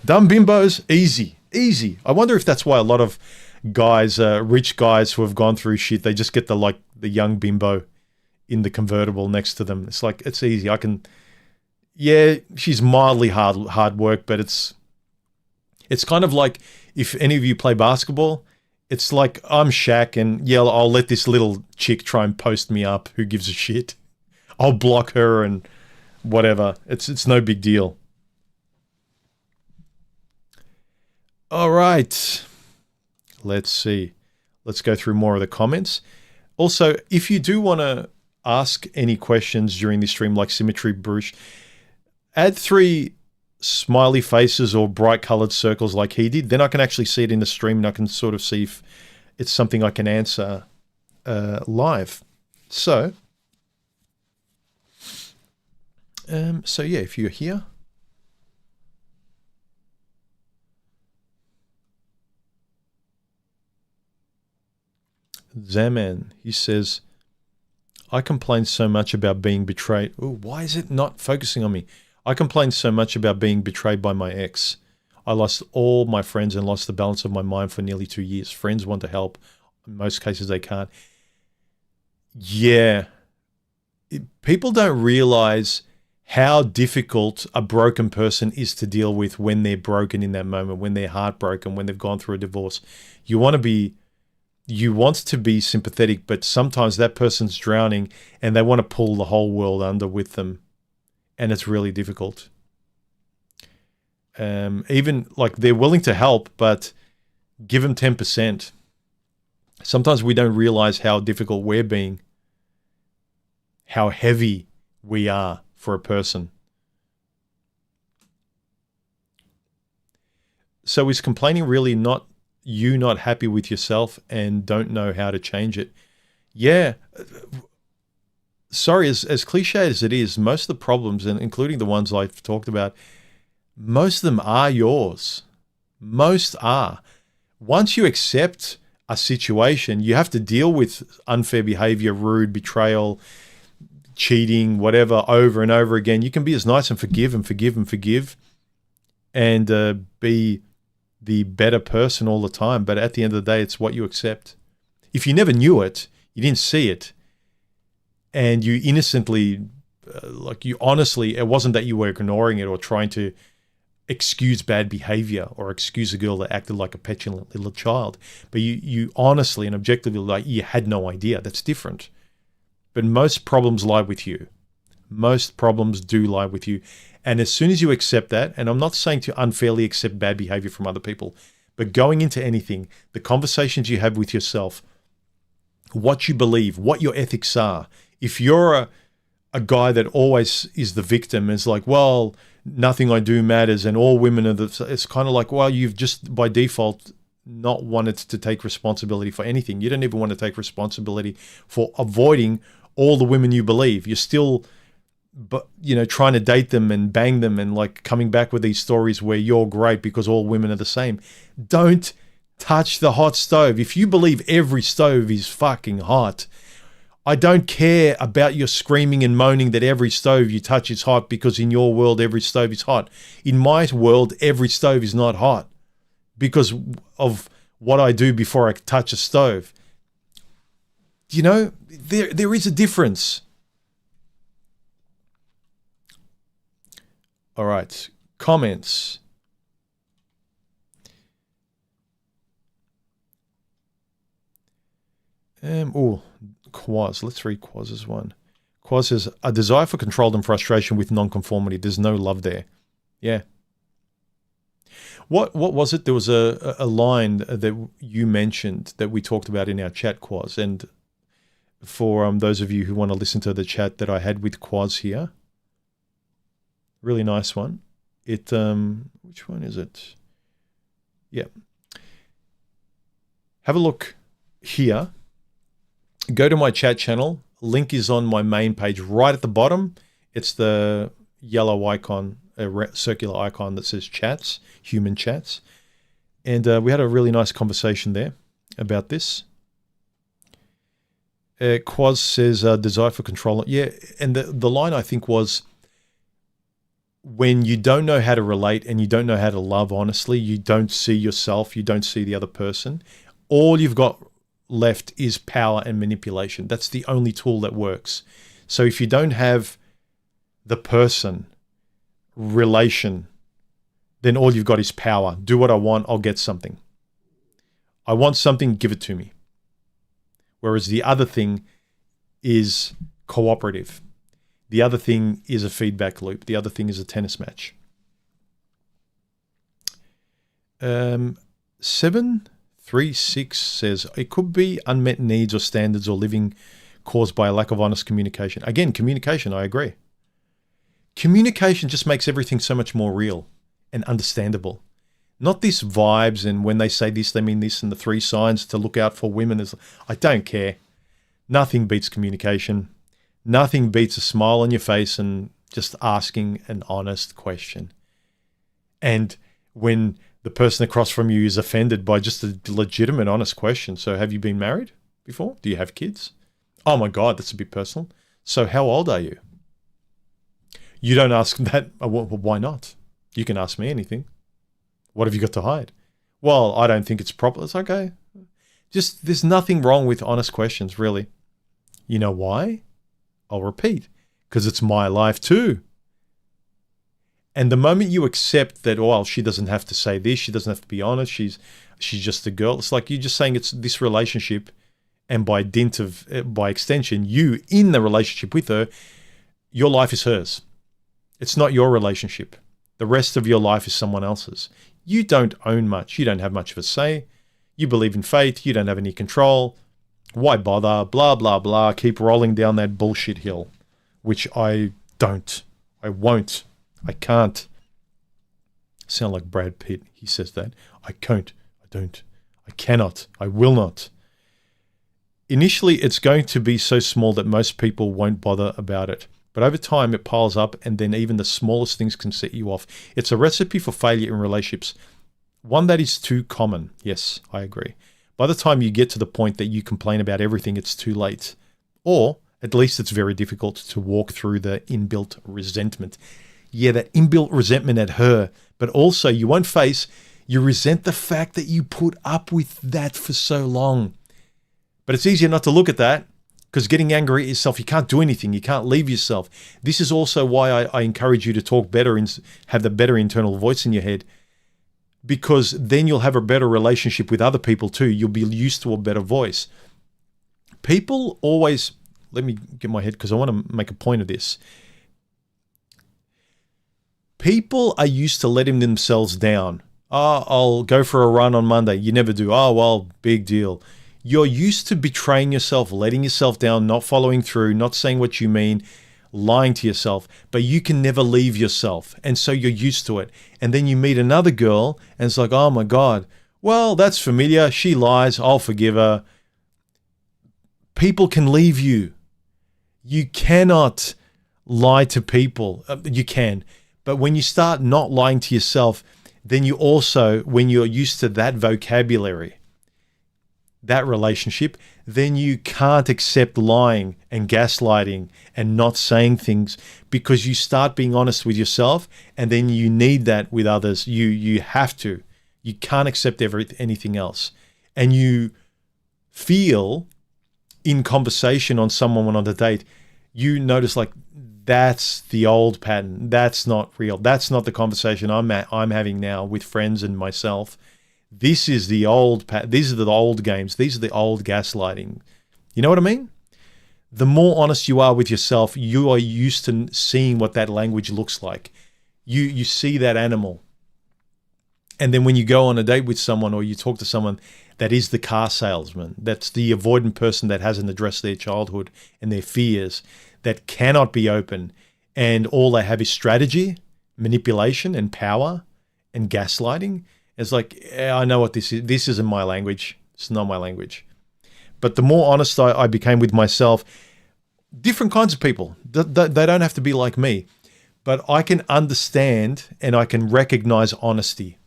Dumb bimbos, easy, easy. I wonder if that's why a lot of guys, rich guys who have gone through shit, they just get the young bimbo in the convertible next to them. It's like, it's easy. Yeah, she's mildly hard work, but it's kind of like if any of you play basketball, it's like I'm Shaq and yeah, I'll let this little chick try and post me up. Who gives a shit? I'll block her and whatever. It's no big deal. All right. Let's see. Let's go through more of the comments. Also, if you do want to ask any questions during this stream, like Symmetry Bruce, add 3 smiley faces or bright colored circles like he did. Then I can actually see it in the stream and I can sort of see if it's something I can answer live. So yeah, if you're here. Zaman, he says, I complain so much about being betrayed. Ooh, why is it not focusing on me? I complain so much about being betrayed by my ex. I lost all my friends and lost the balance of my mind for nearly 2 years. Friends want to help. In most cases, they can't. Yeah. People don't realize how difficult a broken person is to deal with when they're broken in that moment, when they're heartbroken, when they've gone through a divorce. You want to be sympathetic, but sometimes that person's drowning and they want to pull the whole world under with them. And it's really difficult. Even like they're willing to help, but give them 10%. Sometimes we don't realize how difficult we're being, how heavy we are for a person. So is complaining really not you not happy with yourself and don't know how to change it? Yeah. Sorry, as cliche as it is, most of the problems, and including the ones I've talked about, most of them are yours. Most are. Once you accept a situation, you have to deal with unfair behavior, rude, betrayal, cheating, whatever, over and over again. You can be as nice and forgive and forgive and forgive and be the better person all the time. But at the end of the day, it's what you accept. If you never knew it, you didn't see it, and you innocently, honestly, it wasn't that you were ignoring it or trying to excuse bad behavior or excuse a girl that acted like a petulant little child, but you honestly and objectively, you had no idea. That's different. But most problems lie with you. Most problems do lie with you. And as soon as you accept that, and I'm not saying to unfairly accept bad behavior from other people, but going into anything, the conversations you have with yourself, what you believe, what your ethics are. If you're a guy that always is the victim, is like, well, nothing I do matters and all women are it's kind of like, well, you've just by default not wanted to take responsibility for anything. You don't even want to take responsibility for avoiding all the women you believe. You're still, trying to date them and bang them and like coming back with these stories where you're great because all women are the same. Don't touch the hot stove. If you believe every stove is fucking hot, I don't care about your screaming and moaning that every stove you touch is hot because in your world, every stove is hot. In my world, every stove is not hot because of what I do before I touch a stove. There is a difference. All right, comments. Quaz. Let's read Quaz's one. Quaz says, a desire for control and frustration with non-conformity. There's no love there. Yeah. What was it? There was a line that you mentioned that we talked about in our chat, Quaz. And for those of you who want to listen to the chat that I had with Quaz here, really nice one. Which one is it? Yeah. Have a look here. Go to my chat channel. Link is on my main page right at the bottom. It's the yellow icon. circular icon that says chats, human chats. And we had a really nice conversation there about this. Quaz says, desire for control. Yeah, and the line I think was, when you don't know how to relate and you don't know how to love honestly, you don't see yourself, you don't see the other person, all you've got left is power and manipulation. That's the only tool that works. So if you don't have the person, relation, then all you've got is power. Do what I want, I'll get something. I want something, give it to me. Whereas the other thing is cooperative. The other thing is a feedback loop. The other thing is a tennis match. 736 says, it could be unmet needs or standards or living caused by a lack of honest communication. Again, communication, I agree. Communication just makes everything so much more real and understandable. Not these vibes and when they say this, they mean this, and the 3 signs to look out for women. I don't care. Nothing beats communication. Nothing beats a smile on your face and just asking an honest question. And when the person across from you is offended by just a legitimate, honest question. So have you been married before? Do you have kids? Oh my God, that's a bit personal. So how old are you? You don't ask that. Well, why not? You can ask me anything. What have you got to hide? Well, I don't think it's proper. It's okay. Just, there's nothing wrong with honest questions, really. You know why? I'll repeat, because it's my life too. And the moment you accept that, well, she doesn't have to say this, she doesn't have to be honest, she's just a girl. It's like you're just saying it's this relationship, and by extension, you in the relationship with her, your life is hers. It's not your relationship. The rest of your life is someone else's. You don't own much. You don't have much of a say. You believe in fate. You don't have any control. Why bother? Blah, blah, blah. Keep rolling down that bullshit hill, which I don't. I won't. I can't. Sound like Brad Pitt. He says that. I can't. I don't. I cannot. I will not. Initially, it's going to be so small that most people won't bother about it. But over time, it piles up, and then even the smallest things can set you off. It's a recipe for failure in relationships. One that is too common. Yes, I agree. By the time you get to the point that you complain about everything, it's too late. Or, at least it's very difficult to walk through the inbuilt resentment. Yeah, that inbuilt resentment at her. But also, you resent the fact that you put up with that for so long. But it's easier not to look at that. Because getting angry at yourself, you can't do anything. You can't leave yourself. This is also why I encourage you to talk better and have the better internal voice in your head. Because then you'll have a better relationship with other people too. You'll be used to a better voice. People always, let me get my head because I want to make a point of this. People are used to letting themselves down. Oh, I'll go for a run on Monday. You never do. Oh, well, big deal. You're used to betraying yourself, letting yourself down, not following through, not saying what you mean, lying to yourself, but you can never leave yourself. And so you're used to it. And then you meet another girl and it's like, oh my God, well, that's familiar. She lies. I'll forgive her. People can leave you. You cannot lie to people. You can. But when you start not lying to yourself, then you also, when you're used to that vocabulary, that relationship, then you can't accept lying and gaslighting and not saying things because you start being honest with yourself, and then you need that with others. You have to. You can't accept anything else. And you feel in conversation on someone on a date, you notice like, that's the old pattern. That's not real. That's not the conversation I'm having now with friends and myself. This is the old these are the old games. These are the old gaslighting. You know what I mean? The more honest you are with yourself, you are used to seeing what that language looks like. You see that animal. And then when you go on a date with someone or you talk to someone that is the car salesman, that's the avoidant person that hasn't addressed their childhood and their fears, that cannot be open, and all they have is strategy, manipulation, and power, and gaslighting. It's like, I know what this is. This isn't my language. It's not my language. But the more honest I became with myself, different kinds of people, they don't have to be like me. But I can understand and I can recognize honesty.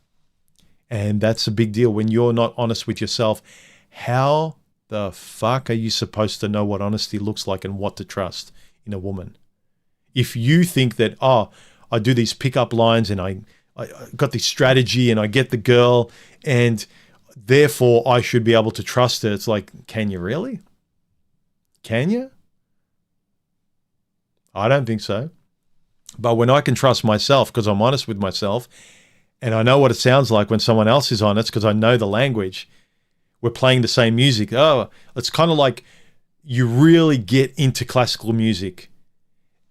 And that's a big deal. When you're not honest with yourself, how the fuck are you supposed to know what honesty looks like and what to trust in a woman? If you think that, oh, I do these pickup lines and I got this strategy and I get the girl and therefore I should be able to trust her. It's like, can you really? Can you? I don't think so. But when I can trust myself because I'm honest with myself and I know what it sounds like when someone else is honest because I know the language, we're playing the same music. Oh, it's kind of like you really get into classical music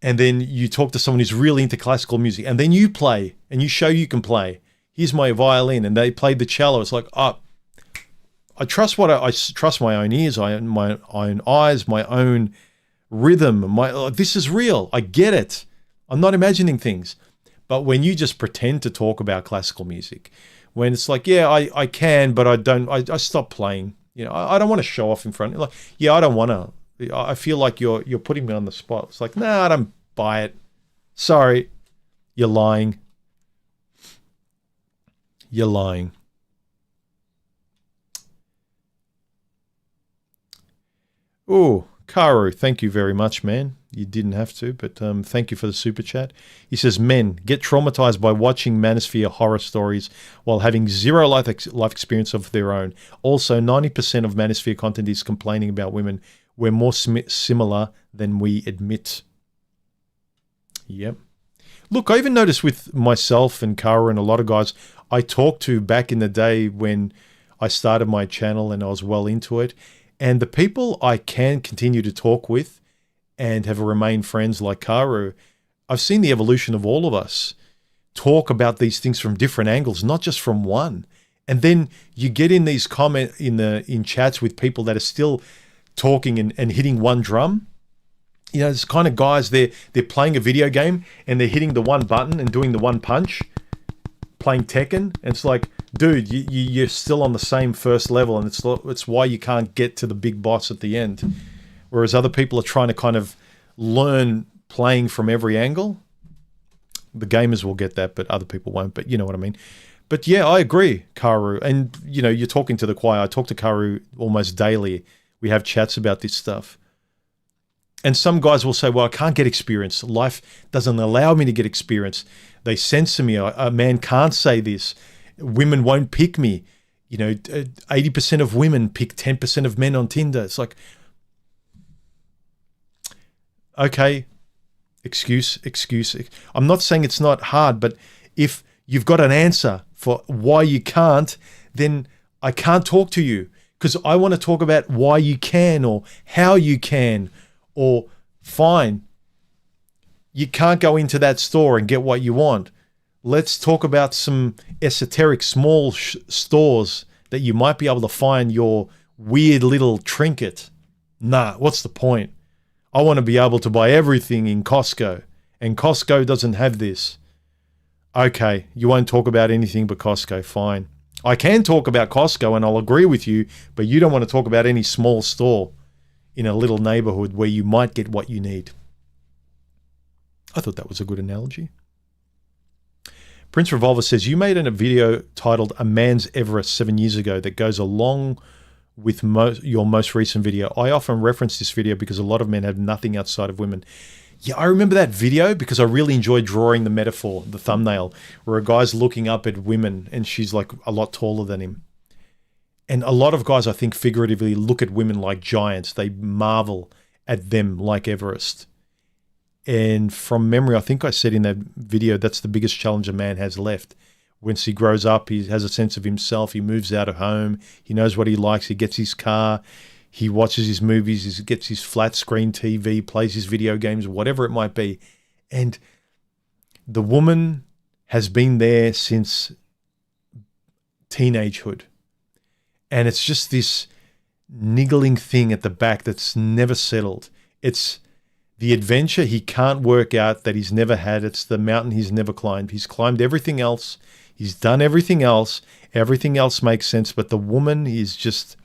and then you talk to someone who's really into classical music and then you play and you show you can play. Here's my violin and they played the cello. It's like, oh, I trust I trust my own ears, my own eyes, my own rhythm. This is real. I get it. I'm not imagining things. But when you just pretend to talk about classical music, when it's like, yeah, I can, but I don't, I stop playing. You know, I don't want to show off in front. Like, yeah, I don't want to. I feel like you're putting me on the spot. It's like, nah, I don't buy it. Sorry, you're lying. You're lying. Oh, Karu, thank you very much, man. You didn't have to, but thank you for the super chat. He says, men get traumatized by watching manosphere horror stories while having zero life experience of their own. Also, 90% of manosphere content is complaining about women. We're more similar than we admit. Yep. Look, I even noticed with myself and Kara and a lot of guys I talked to back in the day when I started my channel and I was well into it. And the people I can continue to talk with and have remained friends like Karu, I've seen the evolution of all of us talk about these things from different angles, not just from one. And then you get in these in chats with people that are still talking and hitting one drum. You know, there's kind of guys, they're playing a video game and they're hitting the one button and doing the one punch, playing Tekken. And it's like, dude, you're still on the same first level, and it's why you can't get to the big boss at the end. Whereas other people are trying to kind of learn playing from every angle. The gamers will get that, but other people won't. But you know what I mean. But yeah, I agree, Karu. And you know, you're talking to the choir. I talk to Karu almost daily. We have chats about this stuff. And some guys will say, well, I can't get experience. Life doesn't allow me to get experience. They censor me. A man can't say this. Women won't pick me. You know, 80% of women pick 10% of men on Tinder. It's like, okay, excuse. I'm not saying it's not hard, but if you've got an answer for why you can't, then I can't talk to you because I want to talk about why you can or how you can, or fine, you can't go into that store and get what you want. Let's talk about some esoteric small stores that you might be able to find your weird little trinket. Nah, what's the point? I want to be able to buy everything in Costco, and Costco doesn't have this. Okay, you won't talk about anything but Costco, fine. I can talk about Costco and I'll agree with you, but you don't want to talk about any small store in a little neighborhood where you might get what you need. I thought that was a good analogy. Prince Revolver says, you made a video titled A Man's Everest 7 years ago that goes along with your most recent video. I often reference this video because a lot of men have nothing outside of women. Yeah, I remember that video because I really enjoyed drawing the metaphor, the thumbnail, where a guy's looking up at women and she's like a lot taller than him. And a lot of guys, I think, figuratively look at women like giants. They marvel at them like Everest. And from memory, I think I said in that video, that's the biggest challenge a man has left. Once he grows up, he has a sense of himself. He moves out of home. He knows what he likes. He gets his car. He watches his movies. He gets his flat screen TV, plays his video games, whatever it might be. And the woman has been there since teenagehood. And it's just this niggling thing at the back that's never settled. It's the adventure he can't work out that he's never had. It's the mountain he's never climbed. He's climbed everything else. He's done everything else. Everything else makes sense. But the woman is just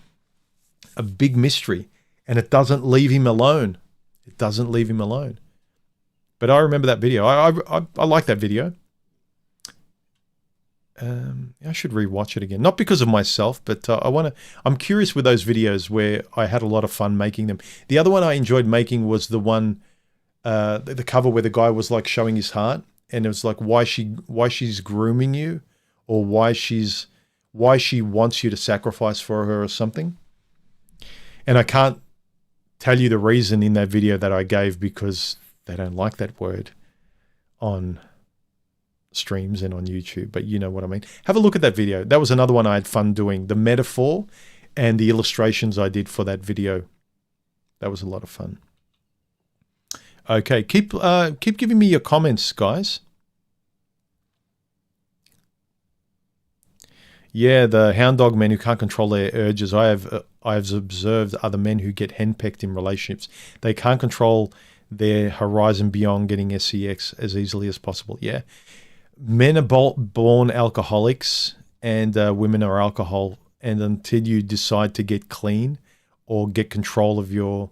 a big mystery. And it doesn't leave him alone. It doesn't leave him alone. But I remember that video. I like that video. I should rewatch it again. Not because of myself, but I'm curious with those videos where I had a lot of fun making them. The other one I enjoyed making was the one, the cover where the guy was like showing his heart, and it was like why she's grooming you, or why she wants you to sacrifice for her or something. And I can't tell you the reason in that video that I gave, because they don't like that word on streams and on YouTube, but you know what I mean. Have a look at that video. That was another one I had fun doing. The metaphor and the illustrations I did for that video. That was a lot of fun. Okay, keep giving me your comments, guys. Yeah, the hound dog men who can't control their urges. I have observed other men who get henpecked in relationships. They can't control their horizon beyond getting sex as easily as possible. Yeah. Men are born alcoholics, and women are alcohol. And until you decide to get clean or get control of your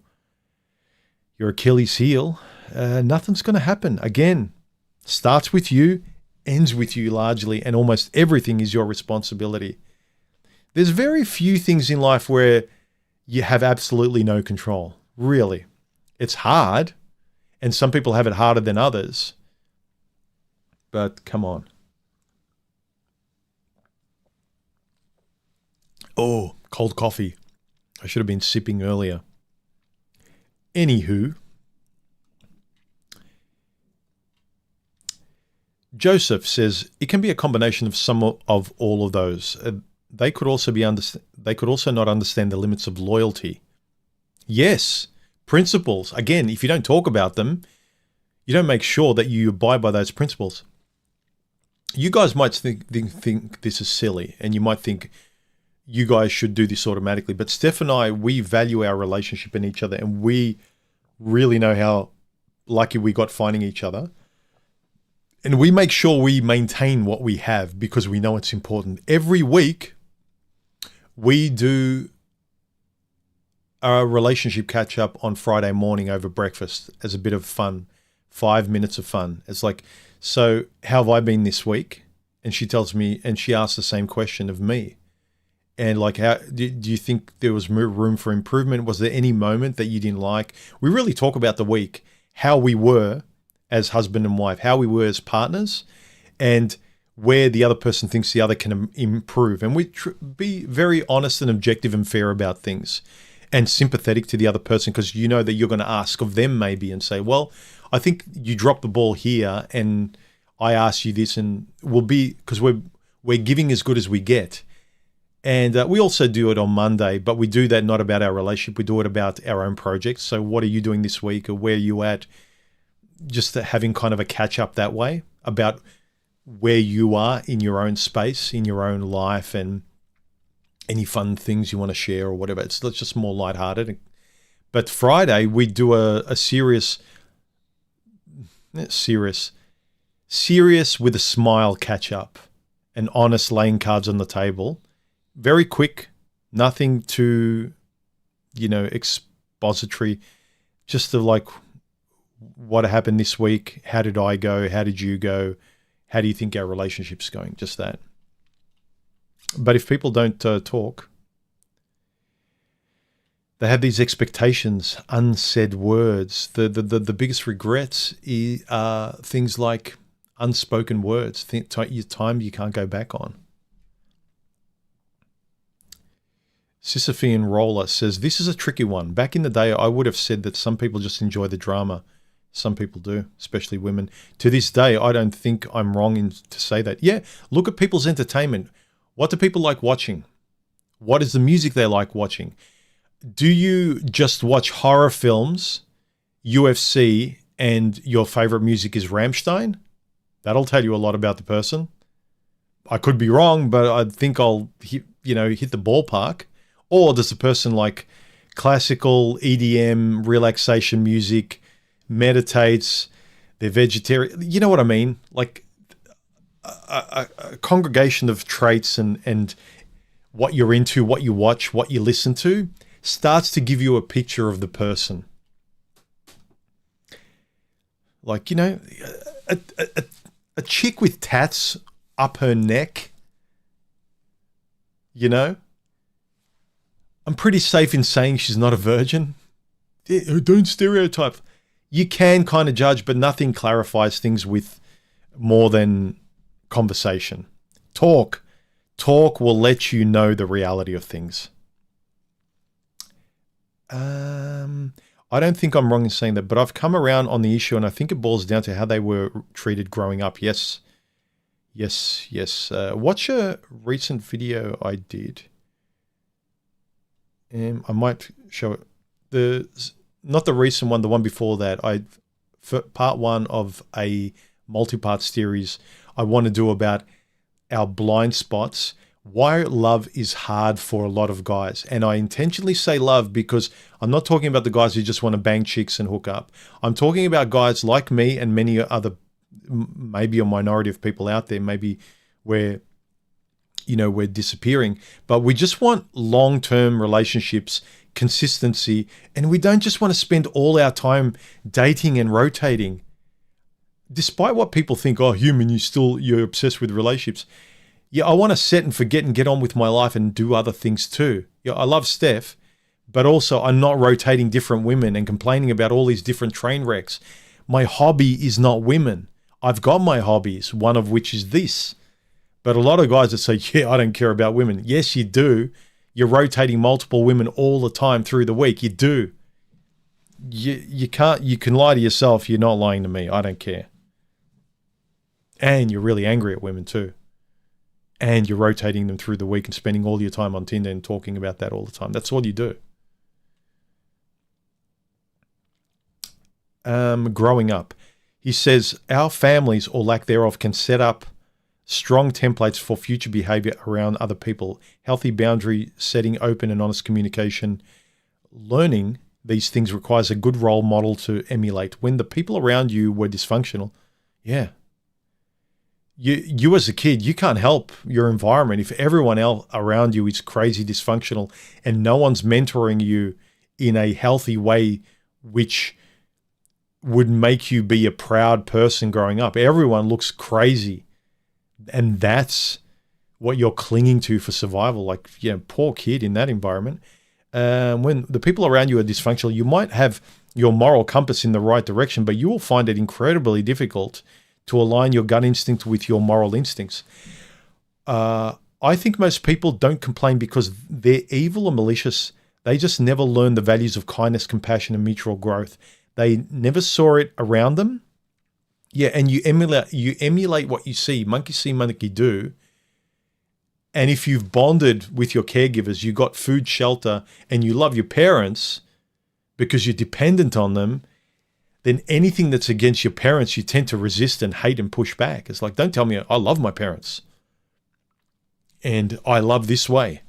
Achilles heel, nothing's going to happen. Again, starts with you, ends with you largely, and almost everything is your responsibility. There's very few things in life where you have absolutely no control. Really. It's hard, and some people have it harder than others. But come on. Oh, cold coffee. I should have been sipping earlier. Anywho, Joseph says it can be a combination of some of all of those. They could also not understand the limits of loyalty. Yes, principles. Again, if you don't talk about them, you don't make sure that you abide by those principles. You guys might think this is silly, and you might think you guys should do this automatically. But Steph and I, we value our relationship in each other, and we really know how lucky we got finding each other. And we make sure we maintain what we have because we know it's important. Every week, we do a relationship catch up on Friday morning over breakfast as a bit of fun. 5 minutes of fun. It's like, so how have I been this week? And she tells me, and she asks the same question of me. And like, how do you think there was room for improvement? Was there any moment that you didn't like? We really talk about the week, how we were as husband and wife, how we were as partners, and where the other person thinks the other can improve. And we be very honest and objective and fair about things, and sympathetic to the other person, because you know that you're going to ask of them maybe and say, well, I think you dropped the ball here, and I asked you this, and we'll be, because we're giving as good as we get. And we also do it on Monday, but we do that not about our relationship. We do it about our own projects. So what are you doing this week, or where are you at? Just having kind of a catch up that way about where you are in your own space, in your own life, and any fun things you want to share or whatever. It's just more lighthearted. But Friday, we do a serious with a smile catch up, and honest, laying cards on the table. Very quick, nothing too, expository, just to like, what happened this week? How did I go? How did you go? How do you think our relationship's going? Just that. But if people don't talk, they have these expectations, unsaid words. The biggest regrets are things like unspoken words, time you can't go back on. Sisyphean Roller says, this is a tricky one. Back in the day, I would have said that some people just enjoy the drama. Some people do, especially women. To this day, I don't think I'm wrong to say that. Yeah, look at people's entertainment. What do people like watching? What is the music they like watching? Do you just watch horror films, UFC, and your favorite music is Rammstein? That'll tell you a lot about the person. I could be wrong, but I think I'll hit the ballpark. Or does the person like classical EDM, relaxation music, meditates, they're vegetarian? You know what I mean? Like a congregation of traits and what you're into, what you watch, what you listen to starts to give you a picture of the person. Like, you know, a chick with tats up her neck, you know, I'm pretty safe in saying she's not a virgin. Don't stereotype. You can kind of judge, but nothing clarifies things with more than conversation. Talk will let you know the reality of things. I don't think I'm wrong in saying that, but I've come around on the issue, and I think it boils down to how they were treated growing up. Yes. Watch a recent video I did. I might show it. Not the recent one, the one before that. For part one of a multi-part series I want to do about our blind spots, why love is hard for a lot of guys. And I intentionally say love because I'm not talking about the guys who just want to bang chicks and hook up. I'm talking about guys like me and many other, maybe a minority of people out there, maybe where, you know, we're disappearing, but we just want long-term relationships, consistency, and we don't just want to spend all our time dating and rotating. Despite what people think, oh, human, you're obsessed with relationships. Yeah, I want to set and forget and get on with my life and do other things too. Yeah, I love Steph, but also I'm not rotating different women and complaining about all these different train wrecks. My hobby is not women. I've got my hobbies, one of which is this. But a lot of guys that say, yeah, I don't care about women. Yes, you do. You're rotating multiple women all the time through the week. You do. You can lie to yourself. You're not lying to me. I don't care. And you're really angry at women too. And you're rotating them through the week and spending all your time on Tinder and talking about that all the time. That's what you do. Growing up. He says, our families or lack thereof can set up strong templates for future behavior around other people. Healthy boundary setting, open and honest communication. Learning these things requires a good role model to emulate. When the people around you were dysfunctional, yeah. You as a kid, you can't help your environment if everyone else around you is crazy dysfunctional and no one's mentoring you in a healthy way, which would make you be a proud person growing up. Everyone looks crazy. And that's what you're clinging to for survival. Like, yeah, poor kid in that environment. When the people around you are dysfunctional, you might have your moral compass in the right direction, but you will find it incredibly difficult to align your gut instinct with your moral instincts. I think most people don't complain because they're evil or malicious. They just never learn the values of kindness, compassion, and mutual growth. They never saw it around them. Yeah, and you emulate what you see. Monkey see, monkey do. And if you've bonded with your caregivers, you got food, shelter, and you love your parents because you're dependent on them, then anything that's against your parents, you tend to resist and hate and push back. It's like, don't tell me I love my parents and I love this way.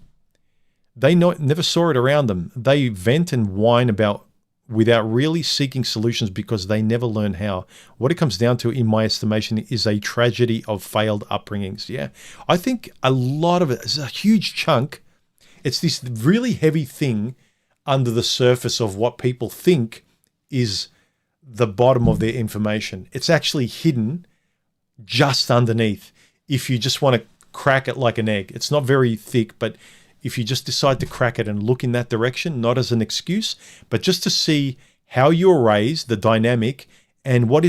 They never saw it around them. They vent and whine about without really seeking solutions because they never learn how. What it comes down to, in my estimation, is a tragedy of failed upbringings. Yeah, I think a lot of it is a huge chunk. It's this really heavy thing under the surface of what people think is the bottom of their information. It's actually hidden just underneath. If you just want to crack it like an egg, it's not very thick, but if you just decide to crack it and look in that direction, not as an excuse, but just to see how you were raised, the dynamic, and how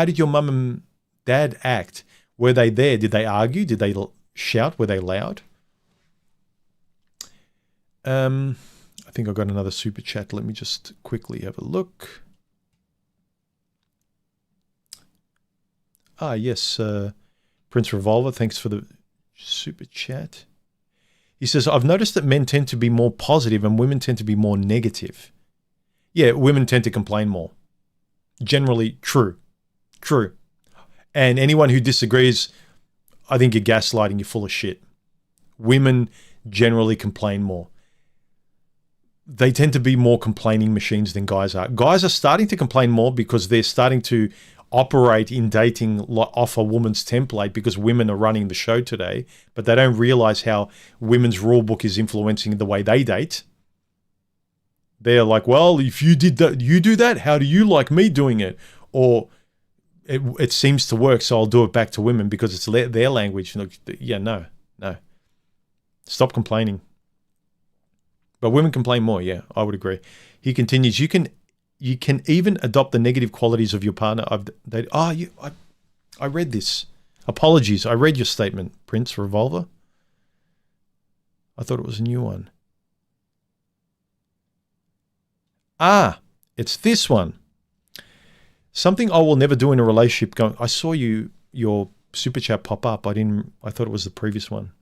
did your mum and dad act? Were they there? Did they argue? Did they shout? Were they loud? I think I've got another super chat. Let me just quickly have a look. Yes, Prince Revolver, thanks for the super chat. He says, I've noticed that men tend to be more positive and women tend to be more negative. Yeah, women tend to complain more. Generally, true. And anyone who disagrees, I think you're gaslighting, you're full of shit. Women generally complain more. They tend to be more complaining machines than guys are. Guys are starting to complain more because they're starting to operate in dating off a woman's template because women are running the show today, but they don't realize how women's rule book is influencing the way they date. They're like, well, if you did that, you do that, how do you like me doing it? or it seems to work, so I'll do it back to women because it's their language. Yeah, no. Stop complaining. But women complain more. Yeah, I would agree. He continues, you can even adopt the negative qualities of your partner. I read this. Apologies. I read your statement, Prince Revolver. I thought it was a new one. It's this one. Something I will never do in a relationship. I saw your super chat pop up. I thought it was the previous one.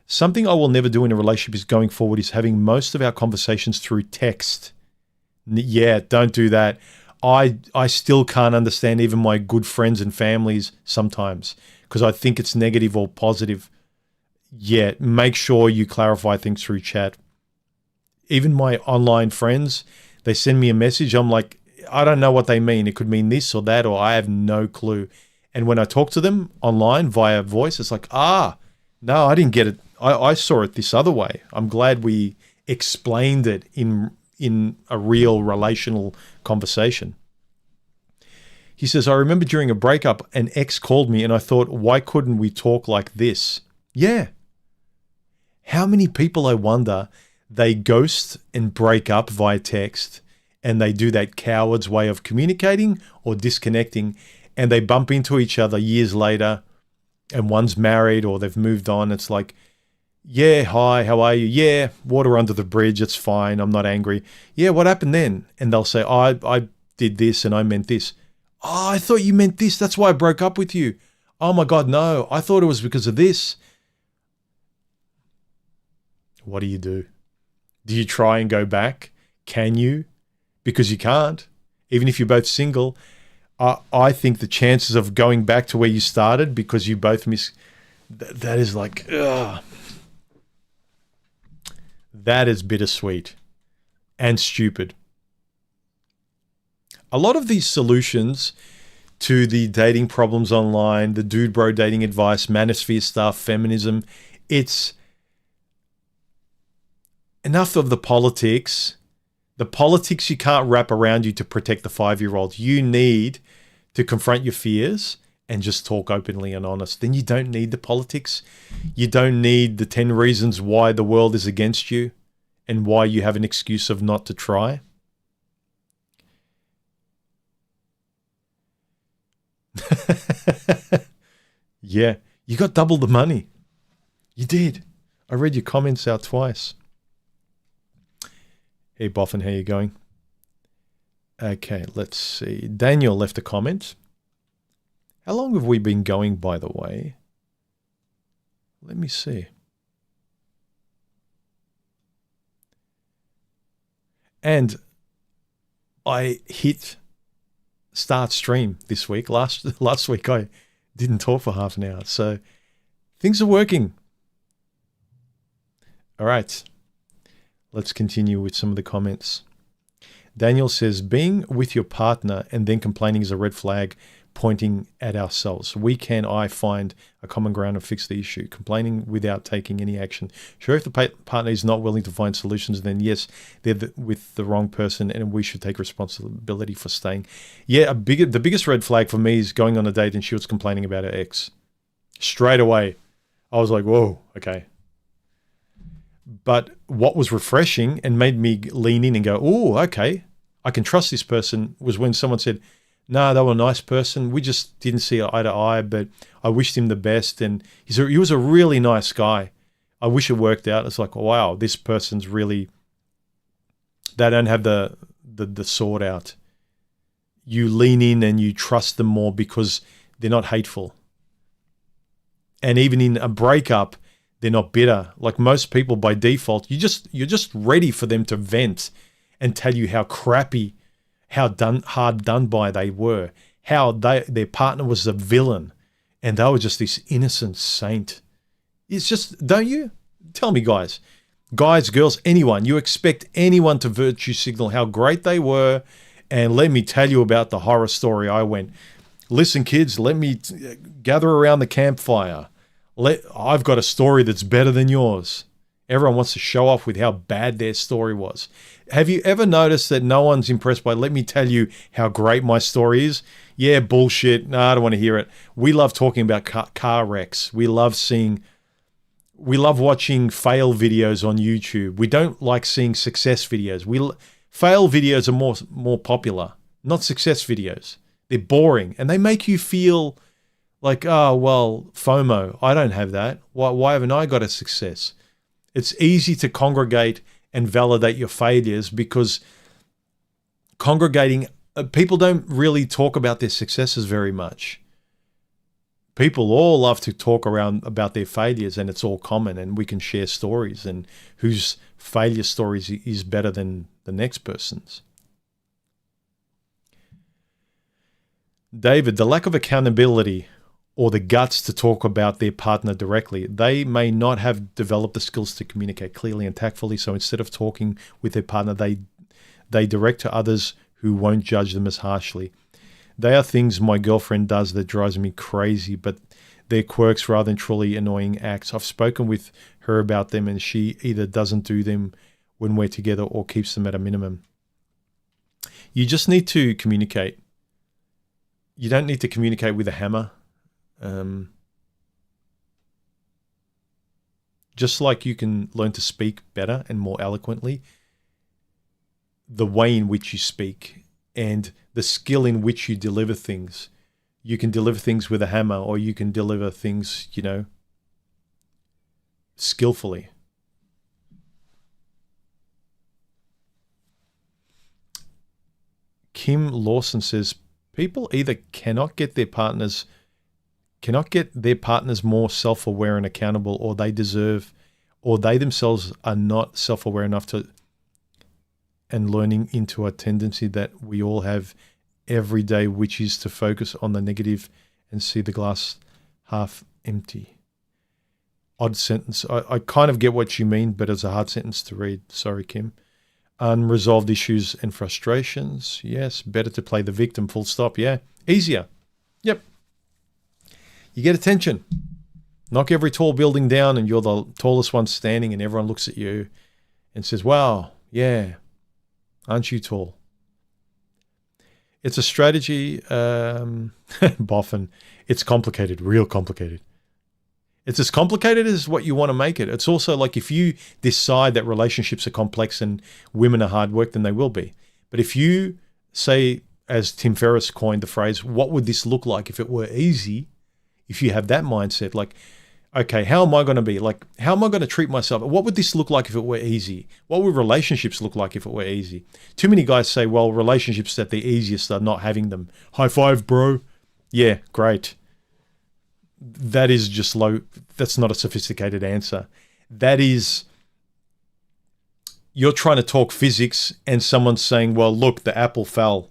Something I will never do in a relationship is going forward is having most of our conversations through text. Yeah, don't do that. I still can't understand even my good friends and families sometimes because I think it's negative or positive. Yeah, make sure you clarify things through chat. Even my online friends, they send me a message. I'm like, I don't know what they mean. It could mean this or that, or I have no clue. And when I talk to them online via voice, it's like, no, I didn't get it. I saw it this other way. I'm glad we explained it in a real relational conversation. He says, I remember during a breakup, an ex called me and I thought, why couldn't we talk like this? Yeah. How many people, I wonder, they ghost and break up via text and they do that coward's way of communicating or disconnecting and they bump into each other years later and one's married or they've moved on. It's like, yeah, hi, how are you? Yeah, water under the bridge, it's fine, I'm not angry. Yeah, what happened then? And they'll say, I did this and I meant this. Oh, I thought you meant this, that's why I broke up with you. Oh my God, no, I thought it was because of this. What do you do? Do you try and go back? Can you? Because you can't. Even if you're both single, I think the chances of going back to where you started because you both that is like, ugh. That is bittersweet and stupid. A lot of these solutions to the dating problems online, the dude bro dating advice, manosphere stuff, feminism, it's enough of the politics. The politics you can't wrap around you to protect the 5-year-old. You need to confront your fears and just talk openly and honest. Then you don't need the politics. You don't need the 10 reasons why the world is against you and why you have an excuse of not to try. Yeah, you got double the money. You did. I read your comments out twice. Hey, Boffin, how you going? Okay, let's see. Daniel left a comment. How long have we been going, by the way? Let me see. And I hit start stream this week. Last week I didn't talk for half an hour. So things are working. All right. Let's continue with some of the comments. Daniel says, being with your partner and then complaining is a red flag pointing at ourselves. We can, find a common ground and fix the issue. Complaining without taking any action. Sure, if the partner is not willing to find solutions, then yes, they're with the wrong person and we should take responsibility for staying. Yeah, the biggest red flag for me is going on a date and she was complaining about her ex. Straight away, I was like, whoa, okay. But what was refreshing and made me lean in and go, oh, okay, I can trust this person, was when someone said, no, they were a nice person. We just didn't see eye to eye, but I wished him the best. And he was a really nice guy. I wish it worked out. It's like, wow, this person's really, they don't have the sword out. You lean in and you trust them more because they're not hateful. And even in a breakup, they're not bitter. Like most people by default, you're just ready for them to vent and tell you how crappy, how hard done by they were, how their partner was a villain and they were just this innocent saint. It's just, don't you? Tell me, guys, girls, anyone, you expect anyone to virtue signal how great they were. And let me tell you about the horror story I went. Listen, kids, let me gather around the campfire. I've got a story that's better than yours. Everyone wants to show off with how bad their story was. Have you ever noticed that no one's impressed by, let me tell you how great my story is? Yeah, bullshit. No, I don't want to hear it. We love talking about car wrecks. We love watching fail videos on YouTube. We don't like seeing success videos. Fail videos are more popular, not success videos. They're boring and they make you feel like, oh, well, FOMO. I don't have that. Why haven't I got a success? It's easy to congregate and validate your failures because people don't really talk about their successes very much. People all love to talk around about their failures, and it's all common, and we can share stories and whose failure stories is better than the next person's. David, the lack of accountability or the guts to talk about their partner directly. They may not have developed the skills to communicate clearly and tactfully, so instead of talking with their partner, they direct to others who won't judge them as harshly. They are things my girlfriend does that drives me crazy, but they're quirks rather than truly annoying acts. I've spoken with her about them, and she either doesn't do them when we're together or keeps them at a minimum. You just need to communicate. You don't need to communicate with a hammer. Just like you can learn to speak better and more eloquently, the way in which you speak and the skill in which you deliver things. You can deliver things with a hammer, or you can deliver things, skillfully. Kim Lawson says, people either cannot get their partners more self-aware and accountable, or they themselves are not self-aware enough to, and learning into a tendency that we all have every day, which is to focus on the negative and see the glass half empty. Odd sentence. I kind of get what you mean, but it's a hard sentence to read. Sorry, Kim. Unresolved issues and frustrations. Yes, better to play the victim, full stop. Yeah, easier. Yep. You get attention. Knock every tall building down and you're the tallest one standing, and everyone looks at you and says, wow, yeah, aren't you tall? It's a strategy, boffin. It's complicated, real complicated. It's as complicated as what you want to make it. It's also like if you decide that relationships are complex and women are hard work, then they will be. But if you say, as Tim Ferriss coined the phrase, what would this look like if it were easy? If you have that mindset, like, okay, how am I going to be? Like, how am I going to treat myself? What would this look like if it were easy? What would relationships look like if it were easy? Too many guys say, well, relationships that the easiest are not having them. High five, bro. Yeah, great. That is just low. That's not a sophisticated answer. That is, you're trying to talk physics and someone's saying, well, look, the apple fell.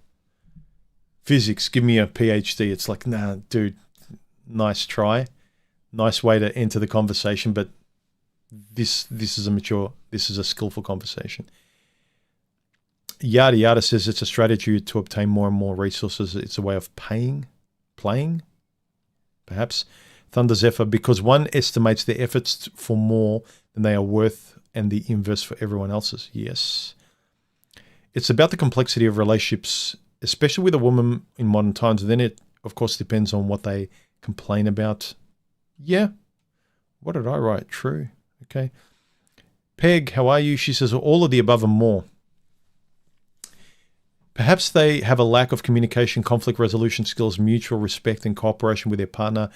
Physics, give me a PhD. It's like, nah, dude, nice try. Nice way to enter the conversation, but this is a skillful conversation. Yada Yada says it's a strategy to obtain more and more resources. It's a way of playing, perhaps. Thunder Zephyr, because one estimates their efforts for more than they are worth, and the inverse for everyone else's. Yes. It's about the complexity of relationships, especially with a woman in modern times. Then it, of course, depends on what they complain about. Yeah. What did I write? True. Okay. Peg, how are you? She says, all of the above and more. Perhaps they have a lack of communication, conflict resolution skills, mutual respect, and cooperation with their partner.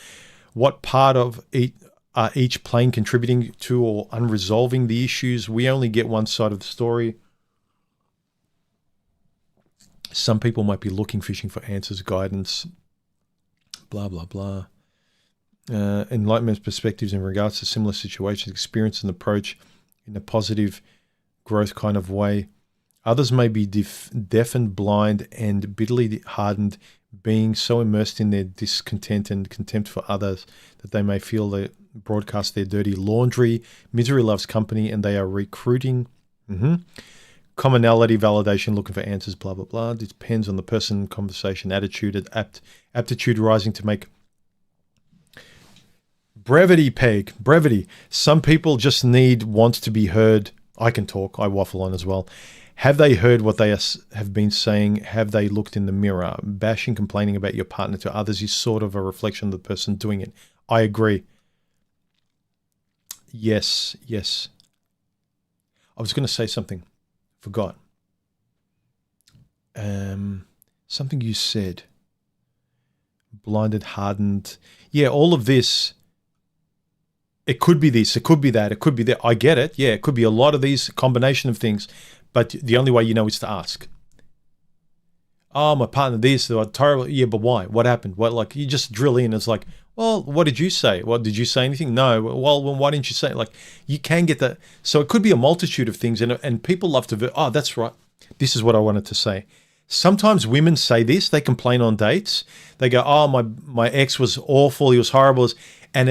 What part of each plane contributing to or unresolving the issues? We only get one side of the story. Some people might be fishing for answers, guidance, blah, blah, blah. Enlightenment perspectives in regards to similar situations, experience and approach in a positive growth kind of way. Others may be deafened, blind, and bitterly hardened, being so immersed in their discontent and contempt for others that they may feel they broadcast their dirty laundry. Misery loves company, and they are recruiting. Commonality, validation, looking for answers, blah, blah, blah. It depends on the person, conversation, attitude, aptitude rising to make Brevity, Peg. Brevity. Some people just want to be heard. I can talk. I waffle on as well. Have they heard what they have been saying? Have they looked in the mirror? Bashing, complaining about your partner to others is sort of a reflection of the person doing it. I agree. Yes, yes. I was going to say something. Forgot. Something you said. Blinded, hardened. Yeah, all of this. It could be this. It could be that. It could be that. I get it. Yeah, it could be a lot of these combination of things. But the only way you know is to ask. Oh, my partner, this, terrible. Yeah, but why? What happened? What, like, you just drill in. It's like, well, what did you say? Well, did you say anything? No. Well, why didn't you say it? Like, you can get that. So it could be a multitude of things. And people love to, oh, that's right. This is what I wanted to say. Sometimes women say this. They complain on dates. They go, oh, my ex was awful. He was horrible. And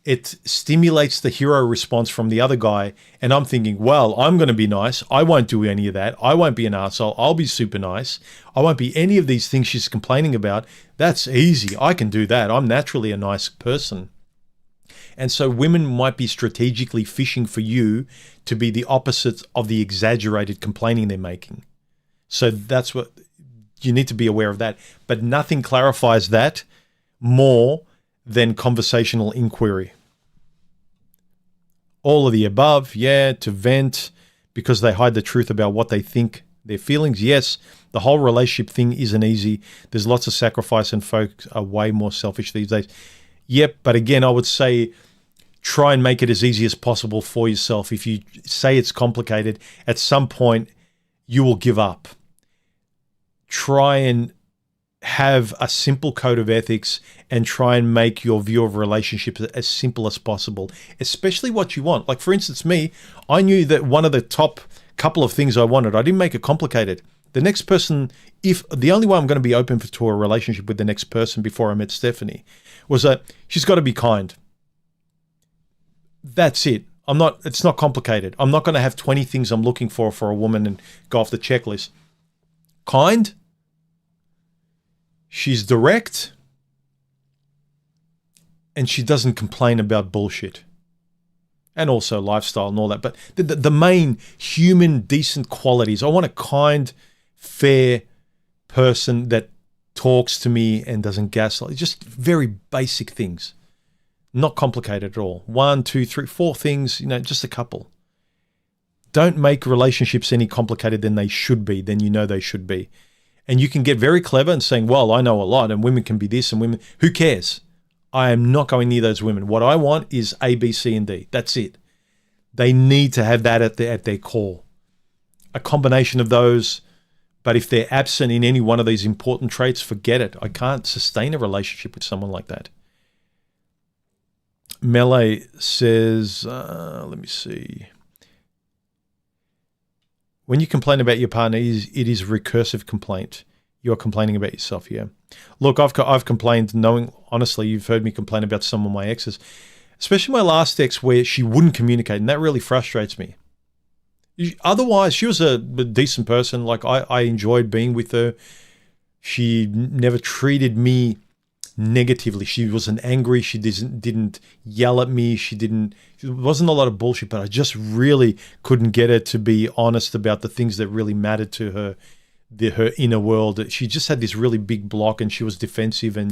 it stimulates the hero response from the other guy. And I'm thinking, well, I'm going to be nice. I won't do any of that. I won't be an asshole. I'll be super nice. I won't be any of these things she's complaining about. That's easy. I can do that. I'm naturally a nice person. And so women might be strategically fishing for you to be the opposite of the exaggerated complaining they're making. So that's what you need to be aware of that. But nothing clarifies that more than conversational inquiry. All of the above, yeah, to vent because they hide the truth about what they think, their feelings. Yes, the whole relationship thing isn't easy. There's lots of sacrifice and folks are way more selfish these days. Yep, but again, I would say try and make it as easy as possible for yourself. If you say it's complicated, at some point you will give up. Try and have a simple code of ethics and try and make your view of relationships as simple as possible, especially what you want. Like, for instance, me, I knew that one of the top couple of things I wanted, I didn't make it complicated. The next person, if the only way I'm going to be open to a relationship with the next person before I met Stephanie was that she's got to be kind. That's it. It's not complicated. I'm not going to have 20 things I'm looking for a woman and go off the checklist. Kind. She's direct, and she doesn't complain about bullshit, and also lifestyle and all that. But the main human decent qualities, I want a kind, fair person that talks to me and doesn't gaslight. Just very basic things, not complicated at all. 1, 2, 3, 4 things, just a couple. Don't make relationships any complicated than they should be, than you know they should be. And you can get very clever and saying, well, I know a lot and women can be this and women, who cares? I am not going near those women. What I want is A, B, C, and D. That's it. They need to have that at their core. A combination of those, but if they're absent in any one of these important traits, forget it. I can't sustain a relationship with someone like that. Melee says, let me see. When you complain about your partner, it is recursive complaint. You're complaining about yourself, yeah. Look, I've complained, knowing, honestly, you've heard me complain about some of my exes, especially my last ex where she wouldn't communicate, and that really frustrates me. Otherwise, she was a decent person. Like, I enjoyed being with her. She never treated me negatively. She wasn't angry. She didn't yell at me. It wasn't a lot of bullshit, but I just really couldn't get her to be honest about the things that really mattered to her, her inner world. She just had this really big block and she was defensive, and